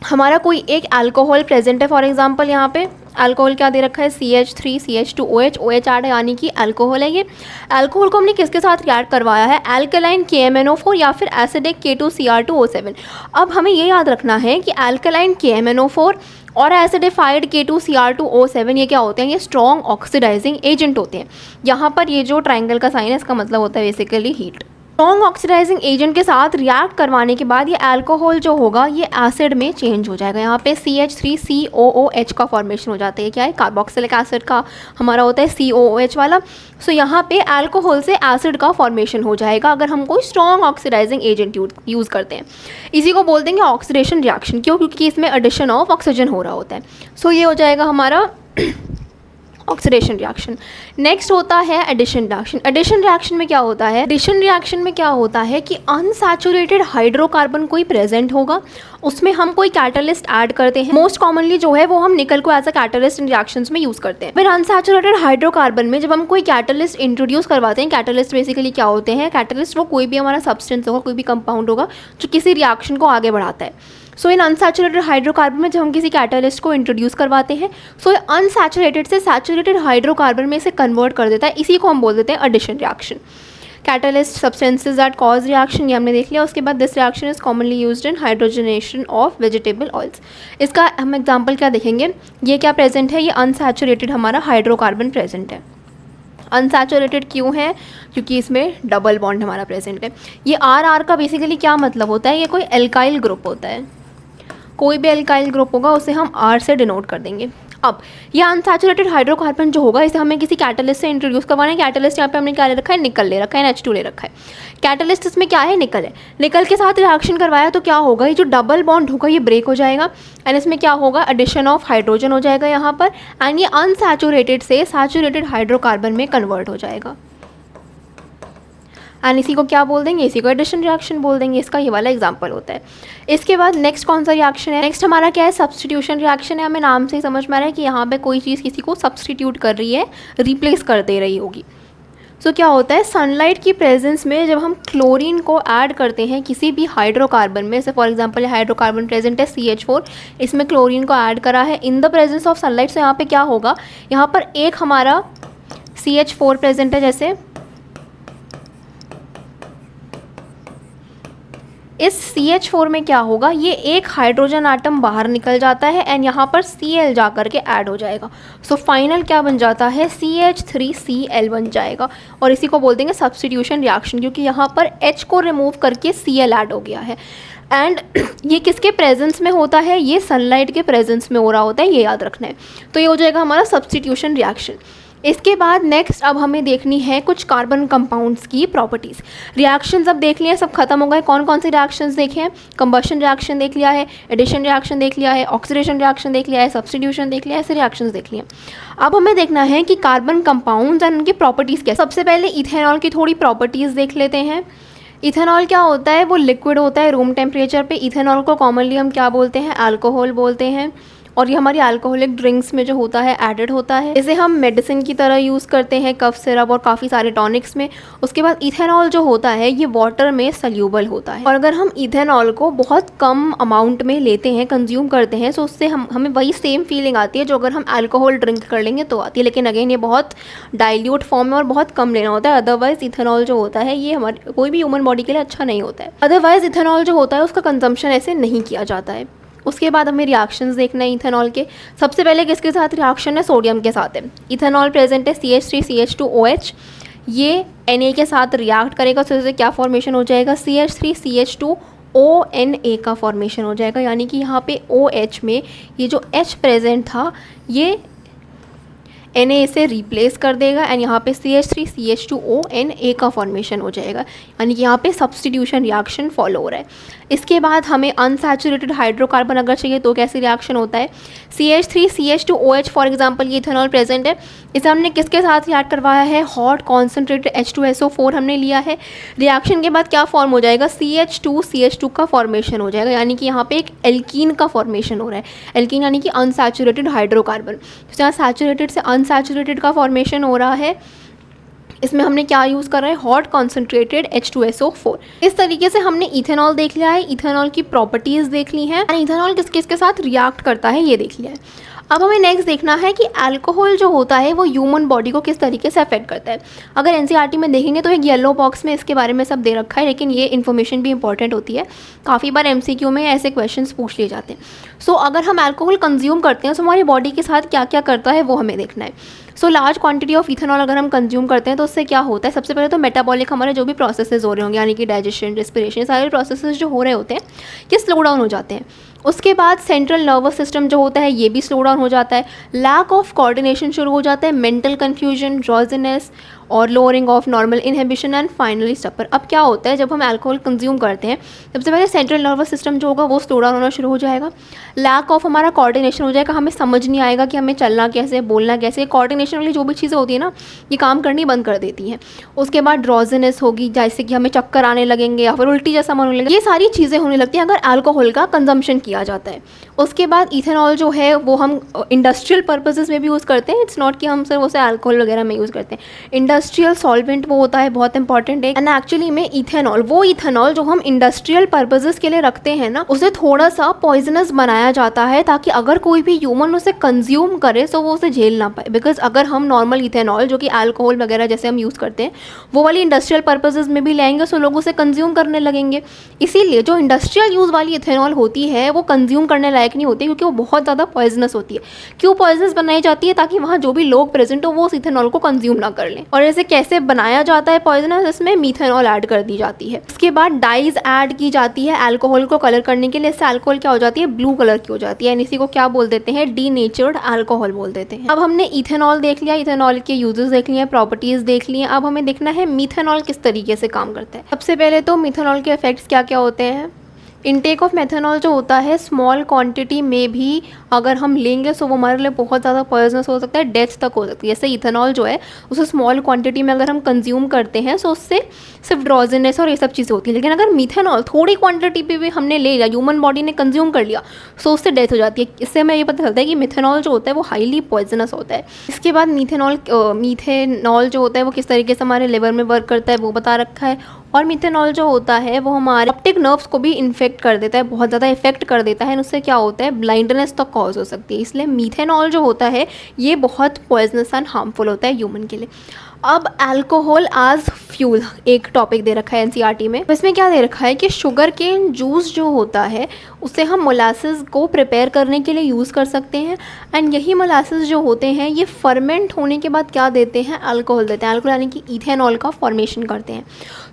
हमारा कोई एक अल्कोहल प्रेजेंट है, फॉर एग्जांपल यहाँ पे अल्कोहल क्या दे रखा है, CH3 CH2OH, OH ऐड है यानी कि अल्कोहल है। ये अल्कोहल को हमने किसके साथ रिएक्ट करवाया है, अल्कलाइन KMNO4 या फिर एसिडिक K2Cr2O7। अब हमें ये याद रखना है कि अल्कलाइन KMNO4 और एसिडिफाइड K2Cr2O7 ये क्या होते हैं, ये स्ट्रॉन्ग ऑक्सीडाइजिंग एजेंट होते हैं। यहाँ पर ये जो ट्राइंगल का साइन है इसका मतलब होता है basically heat. Strong oxidising agent के साथ रिएक्ट करवाने के बाद ये अल्कोहल जो होगा ये एसिड में चेंज हो जाएगा। यहाँ पे CH3COOH का फॉर्मेशन हो जाता है, क्या है, कार्बोक्सिलिक एसिड का हमारा होता है COOH वाला। सो यहाँ पे अल्कोहल से एसिड का फॉर्मेशन हो जाएगा अगर हम कोई स्ट्रॉन्ग ऑक्सीडाइजिंग एजेंट यूज़ करते हैं। इसी को बोलते हैं ऑक्सीडेशन रिएक्शन, क्यों, क्योंकि इसमें एडिशन ऑफ ऑक्सीजन हो रहा होता है। सो ये हो जाएगा हमारा ऑक्सीडेशन रिएक्शन। नेक्स्ट होता है एडिशन रिएक्शन। एडिशन रिएक्शन में क्या होता है, एडिशन रिएक्शन में क्या होता है कि अनसैचुरेटेड हाइड्रोकार्बन कोई प्रेजेंट होगा, उसमें हम कोई कैटलिस्ट ऐड करते हैं। मोस्ट कॉमनली जो है वो हम निकल को as a catalyst in reactions में यूज़ करते हैं। फिर अनसैचुरेटेड हाइड्रोकार्बन में जब हम कोई कैटलिस्ट इंट्रोड्यूस करवाते हैं, कैटलिस्ट बेसिकली क्या होते हैं, कैटलिस्ट वो कोई भी हमारा सब्सटेंस होगा, कोई भी कंपाउंड होगा जो किसी रिएक्शन को आगे बढ़ाता है। सो इन अनसैचुरेटेड हाइड्रोकार्बन में जब हम किसी कैटलिस्ट को इंट्रोड्यूस करवाते हैं सो ये अनसैचुरेटेड से सैचुरेटेड हाइड्रोकार्बन में इसे कन्वर्ट कर देता है, इसी को हम बोल देते हैं addition reaction. Catalyst substances that cause reaction ये हमने देख लिया। उसके बाद this reaction is commonly used in hydrogenation of vegetable oils. इसका हम एग्जांपल क्या देखेंगे, ये क्या प्रेजेंट है, ये अनसैचुरेटेड हमारा हाइड्रोकार्बन प्रेजेंट है। अनसैचुरेटेड क्यों है, क्योंकि इसमें डबल बॉन्ड हमारा प्रेजेंट है। ये RR का बेसिकली क्या मतलब होता है, ये कोई एल्काइल ग्रुप होता है, कोई भी एल्काइल ग्रुप होगा उसे हम R से डिनोट कर देंगे। अब ये अनसैचुरेटेड हाइड्रोकार्बन जो होगा इसे हमें किसी कैटलिस्ट से इंट्रोड्यूस करवाना है। कैटलिस्ट यहाँ पे हमने क्या ले रखा है, निकल ले रखा है, H2 ले रखा है। कैटलिस्ट इसमें क्या है, निकल है। निकल के साथ रिएक्शन करवाया तो क्या होगा, ये जो डबल बॉन्ड होगा ये ब्रेक हो जाएगा एंड इसमें क्या होगा, एडिशन ऑफ हाइड्रोजन हो जाएगा यहाँ पर एंड ये अनसैचुरेटेड से सैचुरेटेड हाइड्रोकार्बन में कन्वर्ट हो जाएगा एंड इसी को क्या बोल देंगे, इसी को एडिशन रिएक्शन बोल देंगे। इसका ये वाला एग्जांपल होता है। इसके बाद नेक्स्ट कौन सा रिएक्शन है, नेक्स्ट हमारा क्या है, सब्स्टिट्यूशन रिएक्शन है। हमें नाम से ही समझ में आ रहा है कि यहाँ पे कोई चीज़ किसी को सब्स्टिट्यूट कर रही है, रिप्लेस कर दे रही होगी। सो क्या होता है, सनलाइट की प्रेजेंस में जब हम क्लोरीन को ऐड करते हैं किसी भी हाइड्रोकार्बन में, जैसे फॉर एग्जांपल हाइड्रोकार्बन प्रेजेंट है CH4, इसमें क्लोरीन को ऐड करा है in the presence of sunlight. So यहाँ पे क्या होगा, यहाँ पर एक हमारा CH4 प्रेजेंट है, जैसे इस CH4 में क्या होगा, ये एक हाइड्रोजन आटम बाहर निकल जाता है एंड यहाँ पर Cl जा कर के ऐड हो जाएगा। सो फाइनल क्या बन जाता है, CH3Cl बन जाएगा और इसी को बोल देंगे सब्स्टिट्यूशन रिएक्शन, क्योंकि यहाँ पर H को रिमूव करके Cl ऐड हो गया है एंड ये किसके प्रेजेंस में होता है, ये सनलाइट के प्रेजेंस में हो रहा होता है, ये याद रखना है। तो ये हो जाएगा हमारा सब्स्टिट्यूशन रिएक्शन। इसके बाद नेक्स्ट अब हमें देखनी है कुछ कार्बन कंपाउंड्स की प्रॉपर्टीज़। रिएक्शंस अब देख लिए, सब खत्म हो गए। कौन कौन से रिएक्शंस देखे हैं, कंबशन रिएक्शन देख लिया है, एडिशन रिएक्शन देख लिया है, ऑक्सीडेशन रिएक्शन देख लिया है, सब्स्टिट्यूशन देख लिया है, ऐसे रिएक्शंस देख लिए। अब हमें देखना है कि कार्बन कंपाउंड्स एंड उनकी प्रॉपर्टीज़ क्या। सबसे पहले इथेनॉल की थोड़ी प्रॉपर्टीज़ देख लेते हैं। इथेनॉल क्या होता है, वो लिक्विड होता है रूम टेम्परेचर पे। इथेनॉल को कॉमनली हम क्या बोलते हैं, अल्कोहल बोलते हैं और ये हमारी अल्कोहलिक ड्रिंक्स में जो होता है एडेड होता है। इसे हम मेडिसिन की तरह यूज़ करते हैं, कफ सिरप और काफ़ी सारे टॉनिक्स में। उसके बाद इथेनॉल जो होता है ये वाटर में सल्यूबल होता है और अगर हम इथेनॉल को बहुत कम अमाउंट में लेते हैं, कंज्यूम करते हैं, तो उससे हमें वही सेम फीलिंग आती है जो अगर हम अल्कोहल ड्रिंक कर लेंगे तो आती है। लेकिन अगेन ये बहुत डाइल्यूट फॉर्म में और बहुत कम लेना होता है, अदरवाइज़ इथेनॉल जो होता है ये हमारे कोई भी ह्यूमन बॉडी के लिए अच्छा नहीं होता है। अदरवाइज़ इथेनॉल जो होता है उसका कंजम्पशन ऐसे नहीं किया जाता है। उसके बाद हमें रिएक्शंस देखना है इथेनॉल के। सबसे पहले किसके साथ रिएक्शन है, सोडियम के साथ है। इथेनॉल प्रेजेंट है CH3CH2OH, ये Na के साथ रिएक्ट करेगा तो इससे क्या फॉर्मेशन हो जाएगा, CH3CH2ONA का फॉर्मेशन हो जाएगा। यानी कि यहाँ पे OH में ये जो H प्रेजेंट था ये Na इसे रिप्लेस कर देगा एंड यहाँ पे CH3CH2ONA का फॉर्मेशन हो जाएगा। यानी कि यहाँ पे सब्स्टिट्यूशन रिएक्शन फॉलो हो रहा है। इसके बाद हमें अनसैचुरेटेड हाइड्रोकार्बन अगर चाहिए तो कैसे रिएक्शन होता है, CH3CH2OH फॉर एग्जांपल ये इथेनॉल प्रेजेंट है, इसे हमने किसके साथ रिएक्ट करवाया है, हॉट कॉन्सेंट्रेटेड H2SO4 हमने लिया है। रिएक्शन के बाद क्या फॉर्म हो जाएगा, CH2CH2 का फॉर्मेशन हो जाएगा। यानी कि यहाँ पे एक एल्कीन का फॉर्मेशन हो रहा है। एल्कीन यानी कि अनसैचुरेटेड हाइड्रोकार्बन। तो यहाँ सैचुरेटेड से अनसैचुरेटेड का फॉर्मेशन हो रहा है। इसमें हमने क्या यूज़ कर रहे हैं, हॉट कॉन्सेंट्रेटेड H2SO4। इस तरीके से हमने इथेनॉल देख लिया है, इथेनॉल की प्रॉपर्टीज़ देख ली हैं, इथेनॉल किस किस के साथ रिएक्ट करता है ये देख लिया है। अब हमें नेक्स्ट देखना है कि अल्कोहल जो होता है वो ह्यूमन बॉडी को किस तरीके से अफेक्ट करता है। अगर एनसीईआरटी में देखेंगे तो एक येलो बॉक्स में इसके बारे में सब दे रखा है, लेकिन ये इन्फॉर्मेशन भी इंपॉर्टेंट होती है। काफ़ी बार एमसीक्यू में ऐसे क्वेश्चंस पूछ लिए जाते हैं। सो अगर हम अल्कोहल कंज्यूम करते हैं तो हमारी बॉडी के साथ क्या क्या करता है वो हमें देखना है। So large quantity of ethanol अगर हम कंज्यूम करते हैं तो उससे क्या होता है, सबसे पहले तो मेटाबॉलिक हमारे जो भी प्रोसेसेस हो रहे होंगे, यानी कि डाइजेशन, रेस्पिरेशन, सारे प्रोसेसेस जो हो रहे होते हैं ये स्लो डाउन हो जाते हैं। उसके बाद सेंट्रल नर्वस सिस्टम जो होता है ये भी स्लो डाउन हो जाता है। लैक ऑफ कोऑर्डिनेशन शुरू हो जाता है, मेंटल कन्फ्यूजन, ड्रॉजीनेस और lowering of normal inhibition and finally stupor. अब क्या होता है, जब हम अल्कोहल कंज्यूम करते हैं सबसे पहले सेंट्रल नर्वस सिस्टम जो होगा वो स्लो डाउन होना शुरू हो जाएगा। लैक ऑफ हमारा कोऑर्डिनेशन हो जाएगा, हमें समझ नहीं आएगा कि हमें चलना कैसे, बोलना कैसे। कोऑर्डिनेशन वाली जो भी चीज़ें होती है ना ये काम करनी बंद कर देती हैं। उसके बाद ड्रॉजीनेस होगी, जैसे कि हमें चक्कर आने लगेंगे या फिर उल्टी जैसा मन होने लगेगा। ये सारी चीज़ें होने लगती हैं अगर अल्कोहल का कंजम्पशन किया जाता है। उसके बाद इथेनॉल जो है वो हम इंडस्ट्रियल पर्पसेस में भी यूज़ करते हैं। इट्स नॉट कि हम सिर्फ उसे अल्कोहल वगैरह में यूज़ करते हैं। इंडस्ट्रियल सॉल्वेंट वो होता है, बहुत इंपॉर्टेंट है। एंड एक्चुअली में इथेनॉल, वो इथेनॉल जो हम इंडस्ट्रियल पर्पसेस के लिए रखते हैं ना, उसे थोड़ा सा पॉइजनस बनाया जाता है ताकि अगर कोई भी ह्यूमन उसे कंज्यूम करे तो वो उसे झेल ना पाए। बिकॉज अगर हम नॉर्मल इथेनॉल जो कि अल्कोहल वगैरह जैसे हम यूज़ करते हैं वो वाली इंडस्ट्रियल पर्पसेस में भी लेंगे तो लोग उसे कंज्यूम करने लगेंगे। इसीलिए जो इंडस्ट्रियल यूज़ वाली इथेनॉल होती है वो कंज्यूम करने लायक नहीं होती, क्योंकि वो बहुत ज़्यादा पॉइजनस होती है। क्यों पॉइजनस बनाई जाती है, ताकि वहाँ जो भी लोग प्रेजेंट हो वो उस इथेनॉल को कंज्यूम ना कर लें। और इसे कैसे बनाया जाता है पॉइजनस, इसमें मीथेनॉल ऐड कर दी जाती है। इसके बाद डाइज ऐड की जाती है अल्कोहल को कलर करने के लिए। इससे अल्कोहल क्या हो जाती है, ब्लू कलर की हो जाती है, इसी को क्या बोल देते हैं, डीनेचर्ड अल्कोहल बोल देते हैं। अब हमने इथेनॉल देख लिया, इथेनॉल के यूजेस देख लिए, प्रॉपर्टीज देख लिए। अब हमें देखना है मीथेनॉल किस तरीके से काम करता है। सबसे पहले तो मीथेनॉल के इफेक्ट्स क्या क्या होते हैं। इनटेक ऑफ मेथनॉल जो होता है स्मॉल क्वांटिटी में भी अगर हम लेंगे तो वो हमारे लिए बहुत ज़्यादा पॉइजनस हो सकता है, डेथ तक हो सकती है। जैसे इथेनॉल जो है उसे स्मॉल क्वांटिटी में अगर हम कंज्यूम करते हैं तो उससे सिर्फ ड्रॉजीनेस और ये सब चीज़ें होती है। लेकिन अगर मिथेनॉल थोड़ी क्वांटिटी पे भी हमने ले लिया, ह्यूमन बॉडी ने कंज्यूम कर लिया, तो उससे डेथ हो जाती है। इससे हमें ये पता चलता है कि मिथेनॉल जो होता है वो हाईली पॉइजनस होता है। इसके बाद मीथेनॉल जो होता है वो किस तरीके से हमारे लिवर में वर्क करता है वो बता रखा है। और मिथेनॉल जो होता है वो हमारे ऑप्टिक नर्व्स को भी इन्फेक्ट कर देता है, बहुत ज़्यादा इफेक्ट कर देता है। उससे क्या होता है, ब्लाइंडनेस तक कॉज हो सकती है। इसलिए मिथेनॉल जो होता है ये बहुत पॉइजनस एंड हार्मफुल होता है ह्यूमन के लिए। अब अल्कोहल एज फ्यूल एक टॉपिक दे रखा है एनसीईआरटी में। इसमें क्या दे रखा है कि शुगर केन जूस जो होता है उसे हम मोलासेस को प्रिपेयर करने के लिए यूज़ कर सकते हैं। एंड यही मोलासेस जो होते हैं ये फर्मेंट होने के बाद क्या देते हैं, अल्कोहल देते हैं। अल्कोहल यानी कि इथेनॉल का फॉर्मेशन करते हैं।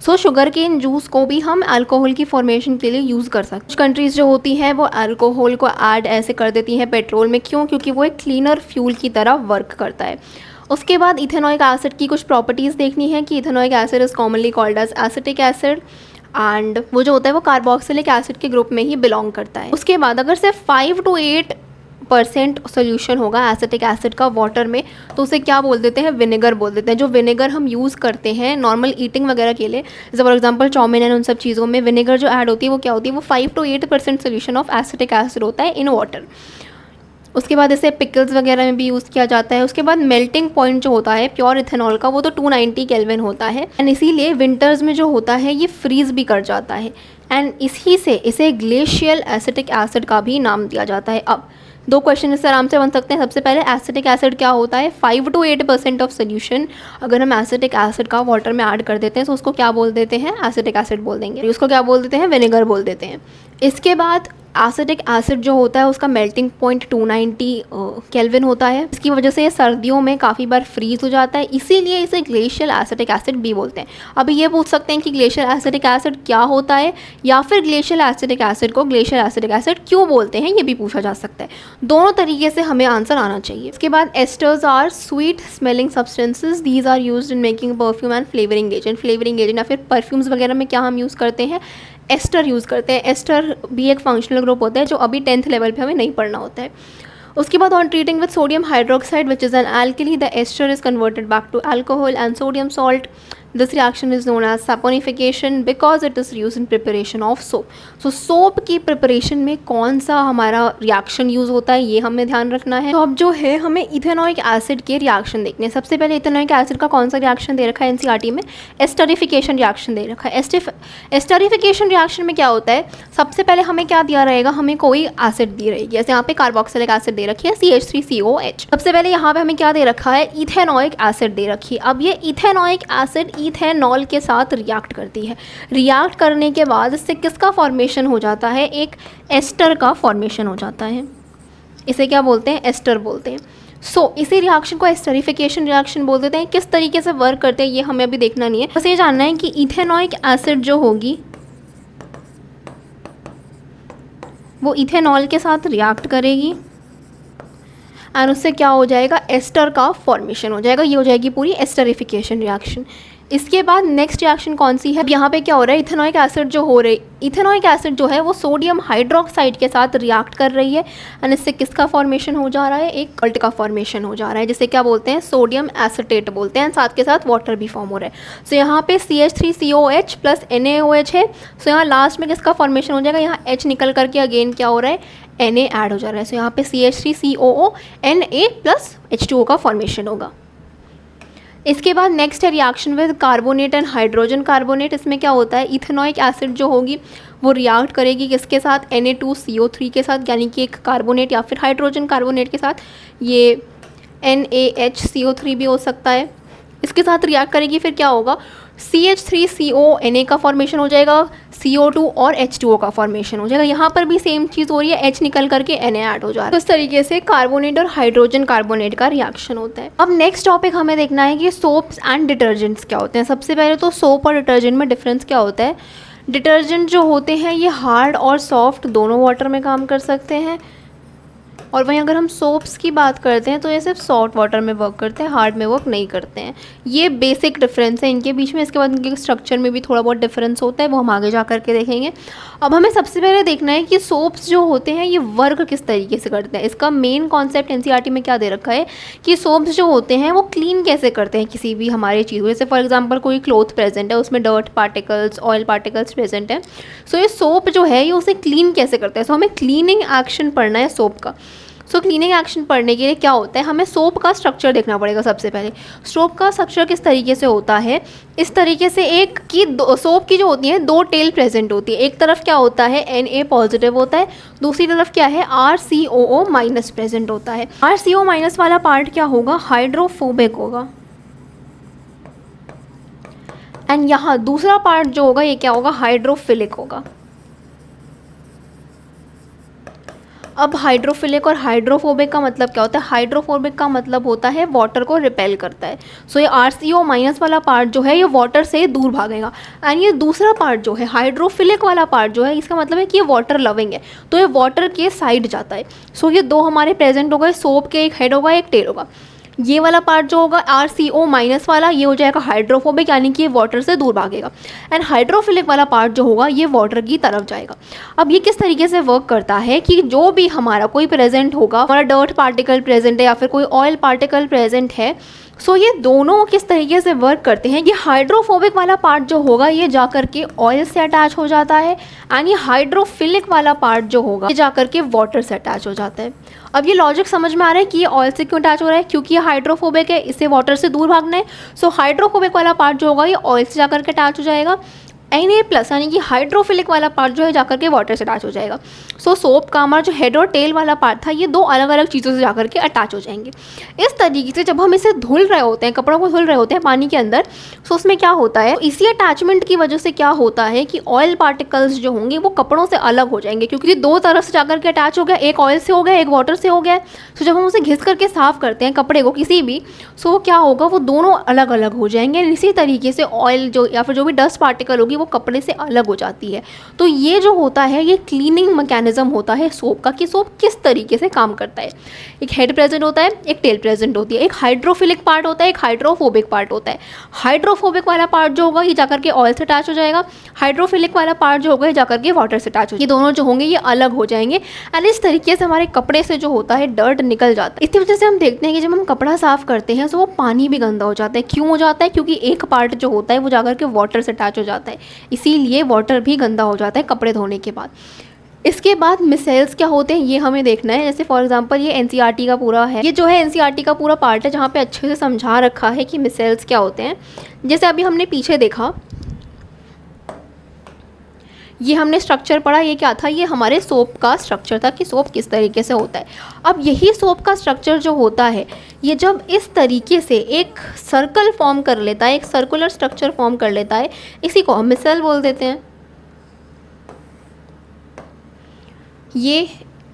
सो शुगर केन जूस को भी हम अल्कोहल की फॉर्मेशन के लिए यूज़ कर सकते हैं। कुछ कंट्रीज़ जो होती हैं वो अल्कोहल को ऐड ऐसे कर देती हैं पेट्रोल में। क्यों? क्योंकि वो एक क्लीनर फ्यूल की तरह वर्क करता है। उसके बाद इथेनॉइक एसिड की कुछ प्रॉपर्टीज़ देखनी है कि ethanoic acid is commonly called as acetic acid and वो जो होता है वो कार्बोक्सिलिक एसिड के ग्रुप में ही बिलोंग करता है। उसके बाद अगर सिर्फ 5 to 8% सोल्यूशन होगा एसिटिक एसिड का वाटर में तो उसे क्या बोल देते हैं, विनेगर बोल देते हैं। जो विनेगर हम यूज़ करते हैं नॉर्मल ईटिंग वगैरह के लिए, जैसे फॉर एग्जांपल चाउमीन एंड उन सब चीज़ों में विनेगर जो ऐड होती है वो क्या होती है, वो 5 to 8% solution of acetic acid होता है इन वाटर। उसके बाद इसे पिकल्स वगैरह में भी यूज़ किया जाता है। उसके बाद मेल्टिंग पॉइंट जो होता है प्योर इथेनॉल का वो तो 290 केल्विन होता है एंड इसीलिए विंटर्स में जो होता है ये फ्रीज़ भी कर जाता है एंड इसी से इसे ग्लेशियल एसिटिक एसिड का भी नाम दिया जाता है। अब 2 क्वेश्चन इससे आराम से बन सकते हैं। सबसे पहले एसिटिक एसिड क्या होता है, 5 to 8% ऑफ सोल्यूशन अगर हम एसिटिक एसिड का वाटर में ऐड कर देते हैं तो उसको क्या बोल देते हैं, एसिटिक एसिड बोल देंगे। उसको क्या बोल देते हैं, विनेगर बोल देते हैं। इसके बाद एसिटिक एसिड जो होता है उसका मेल्टिंग पॉइंट 290 केल्विन होता है। इसकी वजह से ये सर्दियों में काफ़ी बार फ्रीज हो जाता है, इसीलिए इसे ग्लेशियल एसिटिक एसिड भी बोलते हैं। अभी ये पूछ सकते हैं कि ग्लेशियल एसिटिक एसिड क्या होता है या फिर ग्लेशियल एसिटिक एसिड को ग्लेशियल एसिटिक एसिड क्यों बोलते हैं, ये भी पूछा जा सकता है। दोनों तरीके से हमें आंसर आना चाहिए। इसके बाद esters are sweet smelling substances, these are used in making perfume and flavouring agent. Flavouring agent या फिर परफ्यूम्स वगैरह में क्या हम यूज़ करते हैं, एस्टर यूज़ करते हैं। एस्टर भी एक फंक्शनल ग्रुप होता है जो अभी 10th लेवल पे हमें नहीं पढ़ना होता है। उसके बाद on treating with sodium hydroxide which is an alkali, the ester is converted back to alcohol and sodium salt. This reaction is known as saponification because it is use in preparation of soap. So soap की preparation में कौन सा हमारा reaction use होता है ये हमें ध्यान रखना है। तो अब जो है हमें इथेनॉइक एसिड के रिएक्शन देखने हैं। सबसे पहले इथेनॉइक एसिड का कौन सा रिएक्शन दे रखा है एनसीईआरटी में, एस्टरिफिकेशन रिएक्शन दे रखा है। एस्टरिफिकेशन रिएक्शन में क्या होता है, सबसे पहले हमें क्या दिया रहेगा, हमें कोई एसिड दी रहेगी। जैसे यहाँ पे कार्बोक्सिलिक एसिड दे रखी है CH3COH। सबसे पहले यहाँ पे हमें क्या दे रखा है, इथेनॉइक एसिड दे रखी है। अब ये इथेनॉइक एसिड इथेनॉल के साथ रिएक्ट करती है। रिएक्ट करने के बाद इससे किसका फॉर्मेशन हो जाता है, एक एस्टर का फॉर्मेशन हो जाता है। इसे क्या बोलते हैं, एस्टर बोलते हैं। इसी रिएक्शन को एस्टरिफिकेशन रिएक्शन बोल देते हैं। किस तरीके से वर्क करते हैं ये हमें अभी देखना नहीं है, बस ये जानना है कि इथेनॉइक एसिड जो होगी वो इथेनॉल के साथ रिएक्ट करेगी एंड उससे क्या हो जाएगा, एस्टर का फॉर्मेशन हो जाएगा। ये हो जाएगी पूरी एस्टरिफिकेशन रिएक्शन। इसके बाद नेक्स्ट रिएक्शन कौन सी है, यहाँ पे क्या हो रहा है, इथेनॉइक एसिड जो हो रही, इथेनॉइक एसिड जो है वो सोडियम हाइड्रोक्साइड के साथ रिएक्ट कर रही है एंड इससे किसका फॉर्मेशन हो जा रहा है, एक सॉल्ट का फॉर्मेशन हो जा रहा है जिसे क्या बोलते हैं, सोडियम एसिटेट बोलते हैं। साथ के साथ वाटर भी फॉर्म हो रहा है। सो यहाँ पे CH3COH प्लस NaOH है। सो यहाँ लास्ट में किसका फॉर्मेशन हो जाएगा, यहाँ H निकल करके अगेन क्या हो रहा है, Na ऐड हो जा रहा है। सो यहाँ पे CH3COO Na प्लस H2O का फॉर्मेशन होगा। इसके बाद नेक्स्ट है reaction with carbonate and hydrogen carbonate. इसमें क्या होता है, इथेनॉइक एसिड जो होगी वो रिएक्ट करेगी किसके साथ, Na2CO3 के साथ, यानी कि एक कार्बोनेट या फिर हाइड्रोजन कार्बोनेट के साथ। ये NaHCO3 भी हो सकता है, इसके साथ रिएक्ट करेगी। फिर क्या होगा, CH3CONA का फॉर्मेशन हो जाएगा, CO2 और H2O का फॉर्मेशन हो जाएगा। यहाँ पर भी सेम चीज़ हो रही है, H निकल करके Na ऐड हो जा रहा है। तो इस तरीके से कार्बोनेट और हाइड्रोजन कार्बोनेट का रिएक्शन होता है। अब नेक्स्ट टॉपिक हमें देखना है कि सोप्स एंड डिटर्जेंट्स क्या होते हैं। सबसे पहले तो सोप और डिटर्जेंट में डिफरेंस क्या होता है। डिटर्जेंट जो होते हैं ये हार्ड और सॉफ्ट दोनों वाटर में काम कर सकते हैं, और वहीं अगर हम सोप्स की बात करते हैं तो ये सिर्फ सॉल्ट वाटर में वर्क करते हैं, हार्ड में वर्क नहीं करते हैं। ये बेसिक डिफरेंस है इनके बीच में। इसके बाद इनके स्ट्रक्चर में भी थोड़ा बहुत डिफरेंस होता है, वो हम आगे जा करके देखेंगे। अब हमें सबसे पहले देखना है कि सोप्स जो होते हैं ये वर्क किस तरीके से करते हैं। इसका मेन कॉन्सेप्ट NCERT में क्या दे रखा है कि सोप्स जो होते हैं वो क्लीन कैसे करते हैं किसी भी हमारे चीज़ को। जैसे फॉर एग्जाम्पल कोई क्लॉथ प्रेजेंट है, उसमें dirt particles, oil particles present है, सो ये सोप जो है ये उसे क्लीन कैसे करता है। सो हमें क्लीनिंग एक्शन पढ़ना है सोप का। सो क्लीनिंग एक्शन पढ़ने के लिए क्या होता है, हमें सोप का स्ट्रक्चर देखना पड़ेगा। सबसे पहले सोप का स्ट्रक्चर किस तरीके से होता है, इस तरीके से एक की सोप की जो होती है दो टेल प्रेजेंट होती है। एक तरफ क्या होता है Na पॉजिटिव होता है, दूसरी तरफ क्या है RCOO माइनस प्रेजेंट होता है। RCO माइनस वाला पार्ट क्या होगा, हाइड्रोफोबिक होगा, एंड यहाँ दूसरा पार्ट जो होगा ये क्या होगा, हाइड्रोफिलिक होगा। अब हाइड्रोफिलिक और हाइड्रोफोबिक का मतलब क्या होता है। हाइड्रोफोबिक का मतलब होता है वाटर को रिपेल करता है। सो ये RCO माइनस वाला पार्ट जो है ये वाटर से दूर भागेगा, एंड ये दूसरा पार्ट जो है हाइड्रोफिलिक वाला पार्ट जो है इसका मतलब है कि ये वाटर लविंग है, तो ये वाटर के साइड जाता है। सो ये दो हमारे प्रेजेंट हो गए, सोप के एक हेड होगा एक टेल होगा। ये वाला पार्ट जो होगा RCO माइनस वाला ये हो जाएगा हाइड्रोफोबिक, यानी कि ये वाटर से दूर भागेगा, एंड हाइड्रोफिलिक वाला पार्ट जो होगा ये वाटर की तरफ जाएगा। अब ये किस तरीके से वर्क करता है कि जो भी हमारा कोई प्रेजेंट होगा, हमारा डर्ट पार्टिकल प्रेजेंट है या फिर कोई ऑयल पार्टिकल प्रेजेंट है, सो ये दोनों किस तरीके से वर्क करते हैं। ये हाइड्रोफोबिक वाला पार्ट जो होगा ये जाकर के ऑयल से अटैच हो जाता है, एंड ये हाइड्रोफिलिक वाला पार्ट जो होगा ये जाकर के वाटर से अटैच हो जाता है। अब ये लॉजिक समझ में आ रहा है कि ये ऑयल से क्यों अटैच हो रहा है, क्योंकि ये हाइड्रोफोबिक है, इसे वाटर से दूर भागना है। सो हाइड्रोफोबिक वाला पार्ट जो होगा ये ऑयल से जाकर के अटैच हो जाएगा, Na प्लस यानी कि हाइड्रोफिलिक वाला पार्ट जो है जाकर के वाटर से अटैच हो जाएगा। सो सोप का हमारा जो हेड और टेल वाला पार्ट था ये दो अलग अलग चीज़ों से जाकर के अटैच हो जाएंगे। इस तरीके से जब हम इसे धुल रहे होते हैं, कपड़ों को धुल रहे होते हैं पानी के अंदर, सो उसमें क्या होता है, इसी अटैचमेंट की वजह से क्या होता है कि ऑयल पार्टिकल्स जो होंगे वो कपड़ों से अलग हो जाएंगे, क्योंकि दो तरफ से जाकर के अटैच हो गया, एक ऑयल से हो गया एक वाटर से हो गया। सो जब हम उसे घिस करके साफ़ करते हैं कपड़े को किसी भी, सो क्या होगा वो दोनों अलग अलग हो जाएंगे। इसी तरीके से ऑयल जो या फिर जो भी डस्ट पार्टिकल होगी वो कपड़े से अलग हो जाती है। तो ये जो होता है ये क्लीनिंग मैकेनिज्म होता है सोप का, कि सोप किस तरीके से काम करता है। एक हेड प्रेजेंट होता है, एक टेल प्रेजेंट होती है, एक हाइड्रोफिलिक पार्ट होता है, एक हाइड्रोफोबिक पार्ट होता है। हाइड्रोफोबिक वाला पार्ट जो होगा ये जाकर के ऑयल से अटैच हो जाएगा, हाइड्रोफिलिक वाला पार्ट जो होगा ये जाकर के वाटर से अटैच हो, ये दोनों जो होंगे ये अलग हो जाएंगे, एंड इस तरीके से हमारे कपड़े से जो होता है डर्ट निकल जाता है। इसकी वजह से हम देखते हैं कि जब हम कपड़ा साफ करते हैं तो वो पानी भी गंदा हो जाता है। क्यों हो जाता है, क्योंकि एक पार्ट जो होता है वो जाकर के वाटर से अटैच हो जाता है, इसीलिए वाटर भी गंदा हो जाता है कपड़े धोने के बाद। इसके बाद मिसेल्स क्या होते हैं ये हमें देखना है। जैसे फॉर एग्जांपल ये NCERT का पूरा है, ये जो है NCERT का पूरा पार्ट है जहाँ पे अच्छे से समझा रखा है कि मिसेल्स क्या होते हैं। जैसे अभी हमने पीछे देखा, ये हमने स्ट्रक्चर पढ़ा, ये क्या था, ये हमारे सोप का स्ट्रक्चर था कि सोप किस तरीके से होता है। अब यही सोप का स्ट्रक्चर जो होता है ये जब इस तरीके से एक सर्कल फॉर्म कर लेता है, एक सर्कुलर स्ट्रक्चर फॉर्म कर लेता है, इसी को हम मिसेल बोल देते हैं। ये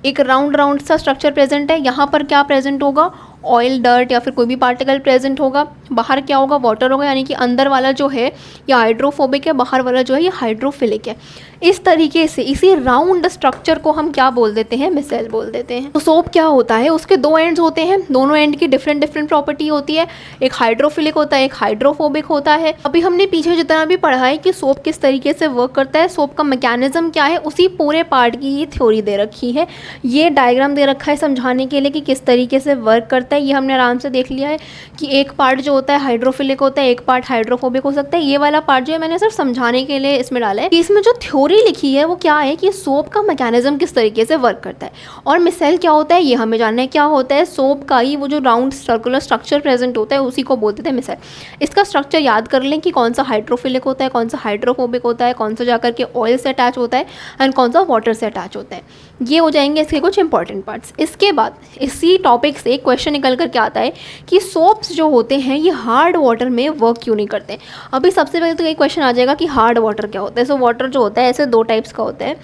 एक राउंड राउंड सा स्ट्रक्चर प्रेजेंट है, यहाँ पर क्या प्रेजेंट होगा, ऑयल, डर्ट या फिर कोई भी पार्टिकल प्रेजेंट होगा, बाहर क्या होगा, वाटर होगा, यानी कि अंदर वाला जो है ये हाइड्रोफोबिक है, बाहर वाला जो है ये हाइड्रोफिलिक है। इस तरीके से इसी राउंड स्ट्रक्चर को हम क्या बोल देते हैं, मिसेल बोल देते हैं। तो सोप क्या होता है, उसके दो एंड्स होते हैं, दोनों एंड की डिफरेंट डिफरेंट प्रॉपर्टी होती है, एक हाइड्रोफिलिक होता है एक हाइड्रोफोबिक होता है। अभी हमने पीछे जितना भी पढ़ा है कि सोप किस तरीके से वर्क करता है, सोप का मैकेनिज्म क्या है, उसी पूरे पार्ट की ये थ्योरी दे रखी है। ये डायग्राम दे रखा है समझाने के लिए कि किस तरीके से वर्क करता है। ये हमने आराम से देख लिया है कि एक पार्ट जो होता है हाइड्रोफिलिक होता है, एक पार्ट हाइड्रोफोबिक हो सकता है। ये वाला पार्ट जो है मैंने सिर्फ समझाने के लिए इसमें डाला है कि इसमें जो थ्योरी लिखी है वो क्या है कि सोप का मैकेनिज्म किस तरीके से वर्क करता है। और मिसेल क्या होता है ये हमें जानना है। क्या होता है, सोप का ही वो जो राउंड सर्कुलर स्ट्रक्चर प्रेजेंट होता है उसी को बोलते थे मिसेल। इसका स्ट्रक्चर याद कर लें कि कौन सा हाइड्रोफिलिक होता है, कौन सा हाइड्रोफोबिक होता है, कौन सा जाकर के ऑयल से अटैच होता है एंड कौन सा वाटर से अटैच होता है। ये हो जाएंगे इसके कुछ इंपॉर्टेंट पार्ट्स। इसके बाद इसी टॉपिक से क्वेश्चन निकल कर क्या आता है कि सोप्स जो होते हैं ये हार्ड वाटर में वर्क क्यों नहीं करते। अभी सबसे पहले तो एक क्वेश्चन आ जाएगा कि हार्ड वाटर क्या होता है। सो वाटर जो होता है ऐसे दो टाइप्स का होता है,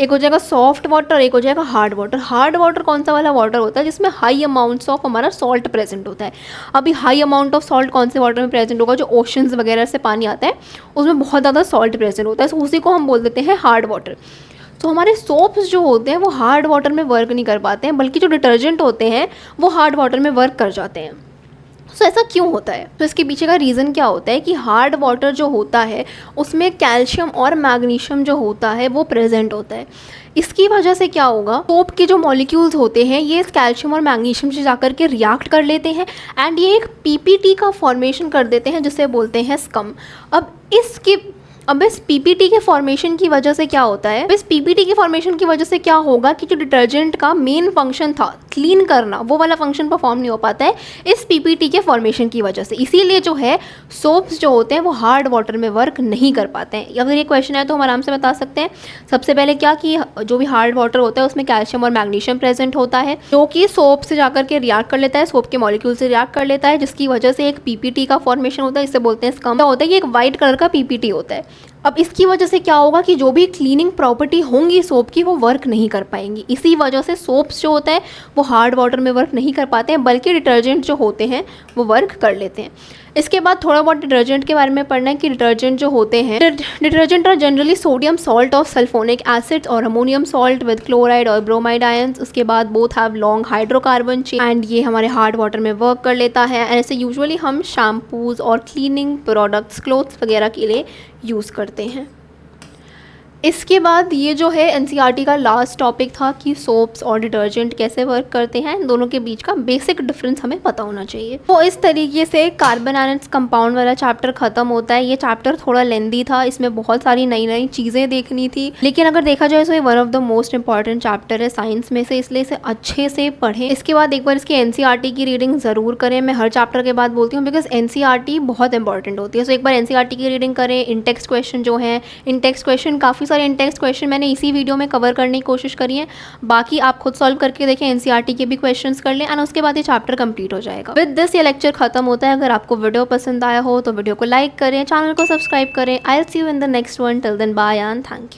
एक हो जाएगा सॉफ्ट वाटर, एक हो जाएगा हार्ड वाटर। हार्ड वाटर कौन सा वाला वाटर होता है जिसमें हाई अमाउंट्स ऑफ हमारा सॉल्ट प्रेजेंट होता है। अभी हाई अमाउंट ऑफ सॉल्ट कौन से वाटर में प्रेजेंट होगा, जो ओशंस वगैरह से पानी आता है उसमें बहुत ज़्यादा सॉल्ट प्रेजेंट होता है, तो उसी को हम बोल देते हैं हार्ड वाटर। तो हमारे सोप्स जो होते हैं वो हार्ड वाटर में वर्क नहीं कर पाते हैं, बल्कि जो डिटर्जेंट होते हैं वो हार्ड वाटर में वर्क कर जाते हैं। तो ऐसा क्यों होता है, तो इसके पीछे का रीज़न क्या होता है कि हार्ड वाटर जो होता है उसमें कैल्शियम और मैग्नीशियम जो होता है वो प्रेजेंट होता है। इसकी वजह से क्या होगा, सोप के जो मॉलिक्यूल्स होते हैं ये इस कैल्शियम और मैग्नीशियम से जाकर के रिएक्ट कर लेते हैं एंड ये एक पीपीटी का फॉर्मेशन कर देते हैं जिसे बोलते हैं स्कम। अब इस पीपीटी के फॉर्मेशन की वजह से क्या होता है, इस पीपीटी के फॉर्मेशन की वजह से क्या होगा कि जो डिटर्जेंट का मेन फंक्शन था क्लीन करना, वो वाला फंक्शन परफॉर्म नहीं हो पाता है इस पीपीटी के फॉर्मेशन की वजह से। इसीलिए जो है सोप्स जो होते हैं वो हार्ड वाटर में वर्क नहीं कर पाते हैं। अगर ये क्वेश्चन है तो हम आराम से बता सकते हैं। सबसे पहले क्या कि जो भी हार्ड वाटर होता है उसमें कैल्शियम और मैग्नीशियम प्रेजेंट होता है जो कि सोप से जाकर के रिएक्ट कर लेता है, सोप के मॉलिक्यूल से रिएक्ट कर लेता है, जिसकी वजह से एक पीपीटी का फॉर्मेशन होता है, इससे बोलते हैं स्कम। होता है कि एक वाइट कलर का पीपीटी होता है। अब इसकी वजह से क्या होगा कि जो भी क्लीनिंग प्रॉपर्टी होंगी सोप की वो वर्क नहीं कर पाएंगी। इसी वजह से सोप्स जो होता है वो हार्ड वाटर में वर्क नहीं कर पाते हैं, बल्कि डिटर्जेंट जो होते हैं वो वर्क कर लेते हैं। इसके बाद थोड़ा बहुत डिटर्जेंट के बारे में पढ़ना है कि डिटर्जेंट जो होते हैं, detergent are generally sodium salt और सल्फोनिक एसिड्स और अमोनियम सॉल्ट विद क्लोराइड और ब्रोमाइड आयंस। उसके बाद both have long hydrocarbon chain and ये हमारे हार्ड वाटर में वर्क कर लेता है। एंड ऐसे यूजुअली हम शैम्पूज़ और क्लीनिंग प्रोडक्ट्स, क्लोथ्स वगैरह के लिए यूज़ करते हैं। इसके बाद ये जो है एनसीईआरटी का लास्ट टॉपिक था कि सोप्स और डिटर्जेंट कैसे वर्क करते हैं, इन दोनों के बीच का बेसिक डिफरेंस हमें पता होना चाहिए। तो इस तरीके से कार्बन एंड कंपाउंड वाला चैप्टर खत्म होता है। ये चैप्टर थोड़ा लेंदी था, इसमें बहुत सारी नई नई चीज़ें देखनी थी, लेकिन अगर देखा जाए तो ये one of the most important chapter है साइंस में से, इसलिए इसे अच्छे से पढ़ें। इसके बाद एक बार इसकी एनसीईआरटी की रीडिंग ज़रूर करें। मैं हर चैप्टर के बाद बोलती हूँ बिकॉज एनसीईआरटी बहुत इंपॉर्टेंट होती है। सो एक बार एनसीईआरटी की रीडिंग करें। इंटेक्स्ट क्वेश्चन जो है, इंटेक्स्ट क्वेश्चन काफ़ी सारे इंटेक्स्ट क्वेश्चन मैंने इसी वीडियो में कवर करने की कोशिश करी है, बाकी आप खुद सॉल्व करके देखें, एनसीईआरटी के भी क्वेश्चंस कर लें एंड उसके बाद ये चैप्टर कंप्लीट हो जाएगा। विद दिस ये लेक्चर खत्म होता है। अगर आपको वीडियो पसंद आया हो तो वीडियो को लाइक करें, चैनल को सब्सक्राइब करें। I will see you in the next one. Till then bye and thank you.